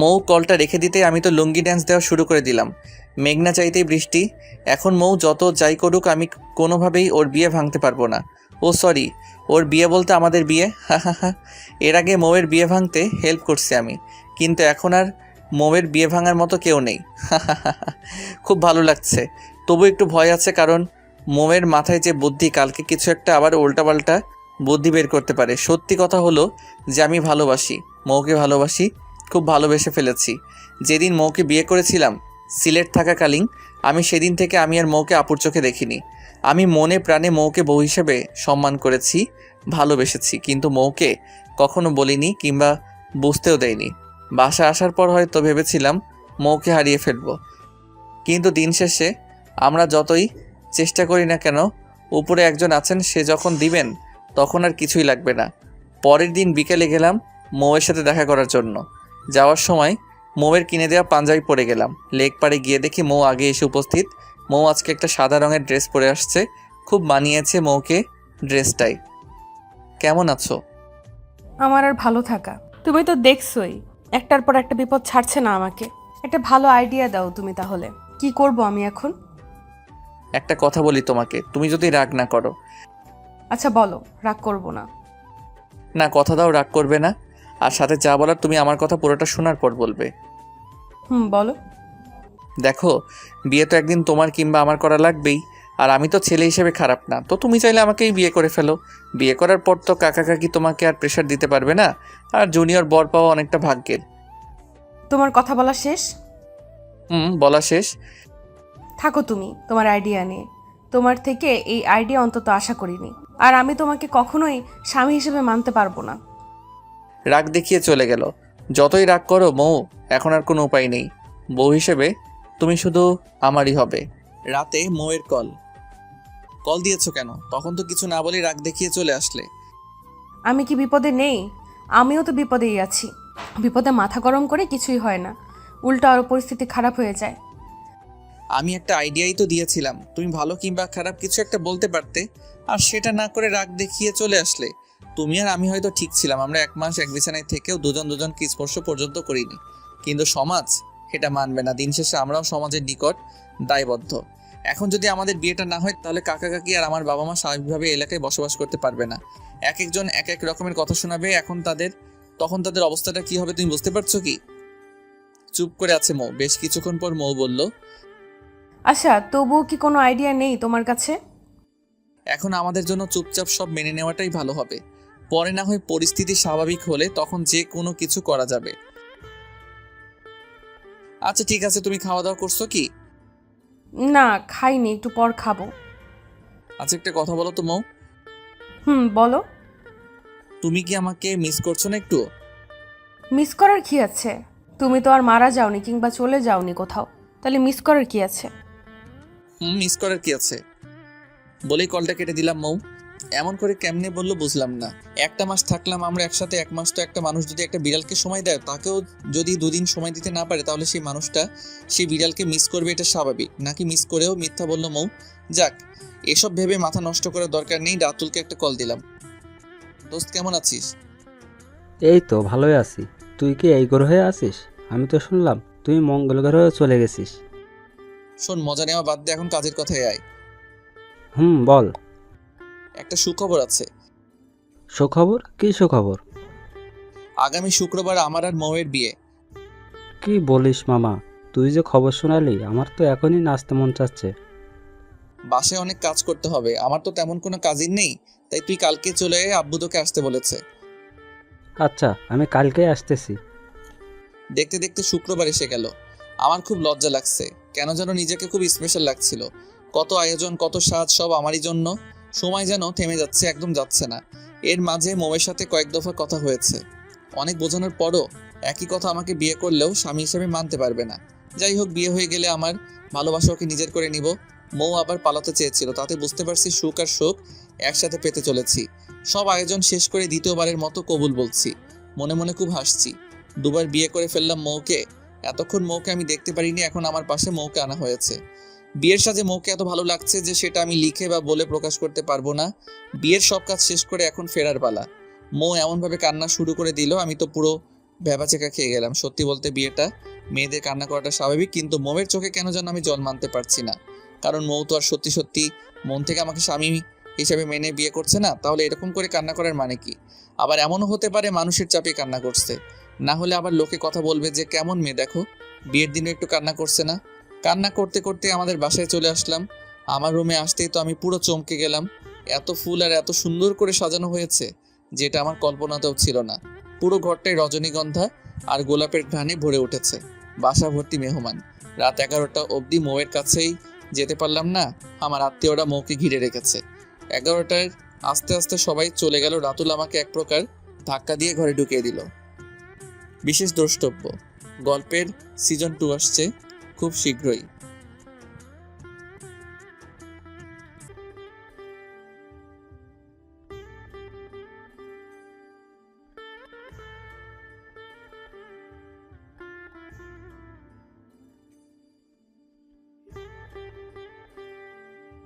মৌ কলটা রেখে দিতে আমি তো লুঙ্গি ড্যান্স দেওয়া শুরু করে দিলাম। মেঘনা চাইতেই বৃষ্টি। এখন মৌ যত যাই করুক, আমি কোনোভাবেই ওর বিয়ে ভাঙতে পারবো না। ও সরি, ওর বিয়ে বলতে আমাদের বিয়ে। হা। এর আগে মৌয়ের বিয়ে ভাঙতে হেল্প করছি আমি, কিন্তু এখন আর মৌয়ের বিয়ে ভাঙার মতো কেউ নেই। খুব ভালো লাগছে, তবু একটু ভয় আছে, কারণ মৌয়ের মাথায় যে বুদ্ধি, কালকে কিছু একটা আবার উল্টাপাল্টা বুদ্ধি বের করতে পারে। সত্যি কথা হলো যে আমি ভালোবাসি, মৌকে ভালোবাসি, খুব ভালোবেসে ফেলেছি। যেদিন মৌকে বিয়ে করেছিলাম সিলেট থাকাকালীন, আমি সেদিন থেকে আমি আর মৌকে আপুর চোখে দেখিনি। আমি মনে প্রাণে মৌকে বউ হিসেবে সম্মান করেছি, ভালোবেসেছি, কিন্তু মৌকে কখনো বলিনি কিংবা বুঝতেও দেয়নি। বাসা আসার পর হয়তো ভেবেছিলাম মৌকে হারিয়ে ফেলবো, কিন্তু দিন শেষে আমরা যতই চেষ্টা করি না কেন, উপরে একজন আছেন, সে যখন দিবেন তখন আর কিছুই লাগবে না। পরের দিন বিকেলে গেলাম মৌয়ের সাথে দেখা করার জন্য। যাওয়ার সময় মৌয়ের কিনে দেওয়া পাঞ্জাবি পরে গেলাম। লেক পাড়ে গিয়ে দেখি মৌ আগে এসে উপস্থিত। মৌ আজকে একটা সাদা রঙের ড্রেস পরে আসছে, খুব মানিয়েছে মৌকে ড্রেসটাই। কেমন আছো? আমার আর ভালো থাকা, তুমি তো দেখছোই একটার পর একটা বিপদ ছাড়ছে না আমাকে। একটা ভালো আইডিয়া দাও তুমি, তাহলে কি করব আমি এখন? একটা কথা বলি তোমাকে, তুমি যদি রাগ না করো। আচ্ছা বলো, রাগ করব না। না, কথা দাও রাগ করবে না। আর সাথে যা বলার তুমি আমার কথা পুরোটা শোনার পর বলবে। বলো। দেখো, বিয়ে তো একদিন তোমার কিংবা আমার করা লাগবেই। আর আমি তো ছেলে হিসেবে খারাপ না, তো তুমি চাইলে আমাকেই বিয়ে করে ফেলো। বিয়ে করার পর তো কাকা কাকি তোমাকে আর প্রেশার দিতে পারবে না। আর জুনিয়র বর পাওয়া অনেকটা ভাগ্যের। তোমার কথা বলা শেষ? বলা শেষ। থাকো তুমি তোমার আইডিয়া নিয়ে। তোমার থেকে এই আইডিয়া অন্তত আশা করিনি। আর আমি তোমাকে কখনোই স্বামী হিসেবে মানতে পারবো না। রাগ দেখিয়ে চলে গেল। যতই রাগ করো মৌ, এখন আর কোনো উপায় নেই। বউ হিসেবে তুমি শুধু আমারই হবে। রাতে মৌয়ের কল দিয়েছো কেন? তখন তো কিছু না বলে রাগ দেখিয়ে চলে আসলে। আমি কি বিপদে নেই? আমিও তো বিপদেই আছি। বিপদে মাথা গরম করে কিছুই হয় না, উল্টো আরও পরিস্থিতি খারাপ হয়ে যায়। আমি একটা আইডিয়াই তো দিয়েছিলাম, তুমি ভালো কিংবা খারাপ কিছু একটা বলতে পারতে, আর সেটা না করে রাগ দেখিয়ে চলে আসলে। তুমি আর আমি হয়তো ঠিক ছিলাম, আমরা 1 মাস এক বিছানায় থেকেও দুজনকে স্পর্শ পর্যন্ত করিনি, কিন্তু সমাজ সেটা মানবে না। দিন শেষে আমরাও সমাজের নিকট দায়বদ্ধ। এখন যদি আমাদের বিয়েটা না হয়, তাহলে কাকা কাকি আর আমার বাবা মা স্বাভাবিকভাবে এলাকায় বসবাস করতে পারবে না। এক একজন এক এক রকমের কথা শোনাবে। তখন তাদের অবস্থাটা কি হবে তুমি বুঝতে পারছো কি? চুপ করে আছে মৌ। বেশ কিছুক্ষণ পর মৌ বলল, আচ্ছা, তবুও কি কোনো আইডিয়া নেই তোমার কাছে? এখন আমাদের জন্য চুপচাপ সব মেনে নেওয়াটাই ভালো হবে। পরে না হয় পরিস্থিতি স্বাভাবিক হলে তখন যে কোনো কিছু করা যাবে। আচ্ছা ঠিক আছে, তুমি খাওয়া দাওয়া করছো কি? না, খাইনি, একটু পর খাবো। আচ্ছা একটা কথা বলো তো মৌ, বলো। তুমি কি আমাকে মিস করছো না একটু? মিস করার কি আছে? তুমি তো আর মারা যাওনি কিংবা চলে যাওনি কোথাও, তাহলে মিস করার কি আছে? মিস করার কি আছে বলেই কলটা কেটে দিলাম মৌ। এমন করে কেমনে বললো বুঝলাম না। একটা মাস থাকলাম আমরা একসাথে, এক মাস তো একটা মানুষ যদি একটা বিড়ালকে সময় দেয়, তাকেও যদি দুদিন সময় দিতে না পারে, তাহলে সেই মানুষটা সেই বিড়ালকে মিস করবে, এটা স্বাভাবিক নাকি? মিস করেও মিথ্যা বললো মৌ। যাক, এসব ভেবে মাথা নষ্ট করার দরকার নেই। রাতুলকে একটা কল দিলাম। দোস্ত কেমন আছিস? এই তো ভালোই আছি। তুই কি এই গ্রহে আছিস? আমি তো শুনলাম তুই মঙ্গল গ্রহে চলে গেছিস। শোন, মজা নেওয়া বাদ দে, এখন কাজের কথায় আয়। বল। একটা সুখবর আছে। সুখবর? কি সুখবর? আগামী শুক্রবার আমার আর মৌয়ের বিয়ে। কি বলিস মামা, তুই যে খবর শোনালি আমার তো এখনই নাচতে মন চাচ্ছে। বাসায় অনেক কাজ করতে হবে, আমার তো তেমন কোনো কাজই নেই, তাই তুই কালকে চলে আয়, আব্বু তোকে আসতে বলেছে। আচ্ছা, আমি কালকেই আসতেছি। দেখতে দেখতে শুক্রবার এসে গেল। আমার খুব লজ্জা লাগছে, কেন যেন নিজেকে খুব স্পেশাল লাগছিল। কত আয়োজন, কত সাজ, সব আমারই জন্য। সময় যেন থেমে যাচ্ছে, একদম যাচ্ছে না। এর মাঝে মৌয়ের সাথে কয়েক দফা কথা হয়েছে। অনেক বোঝানোর পরও একই কথা, আমাকে বিয়ে করলেও স্বামী হিসেবে মানতে পারবে না। যাই হোক, বিয়ে হয়ে গেলে আমার ভালোবাসা ওকে নিজের করে নিব। মৌ আবার পালাতে চেয়েছিল, তাতে বুঝতে পারছি সুখ আর শোক একসাথে পেতে চলেছি। সব আয়োজন শেষ করে দ্বিতীয়বারের মতো কবুল বলছি। মনে মনে খুব হাসছি। দুবার বিয়ে করে ফেললাম মৌকে। এতক্ষণ মৌকে আমি দেখতে পারিনি, এখন আমার পাশে মৌকে আনা হয়েছে। বিয়ের সাজে মৌকে এত ভালো লাগছে যে সেটা আমি লিখে বা বলে প্রকাশ করতে পারবো না। বিয়ের সব কাজ শেষ করে এখন ফেরার পালা। মৌ এমনভাবে কান্না শুরু করে দিল, আমি তো পুরো ভ্যাবাচেকা খেয়ে গেলাম। সত্যি বলতে বিয়েটা, মেয়েদের কান্না করাটা স্বাভাবিক, কিন্তু মৌয়ের চোখে কেন যেন আমি জল মানতে পারছি না। কারণ মৌ তো আর সত্যি সত্যি মন থেকে আমাকে স্বামী হিসেবে মেনে বিয়ে করছে না। তাহলে এরকম করে কান্না করার মানে কি? আবার এমনও হতে পারে মানুষের চাপে কান্না করছে। না হলে আবার লোকে কথা বলবে যে কেমন মেয়ে দেখো, বিয়ের দিনে একটু কান্না করছে না। কান্না করতে করতে আমাদের বাসায় চলে আসলাম। আমার রুমে আসতেই তো আমি পুরো চমকে গেলাম। এত ফুল আর এত সুন্দর করে সাজানো হয়েছে, যেটা আমার কল্পনাতেও ছিল না। পুরো ঘরটায় রজনীগন্ধা আর গোলাপের ঘ্রাণে ভরে উঠেছে। বাসা ভর্তি মেহমান। রাত 11টা অবধি মৌয়ের কাছেই যেতে পারলাম না, আমার আত্মীয়রা মৌকে ঘিরে রেখেছে। 11টায় আস্তে আস্তে সবাই চলে গেল। রাতুল আমাকে এক প্রকার ধাক্কা দিয়ে ঘরে ঢুকিয়ে দিল। বিশেষ দ্রষ্টব্য, গল্পের সিজন 2 আসছে খুব শীঘ্রই।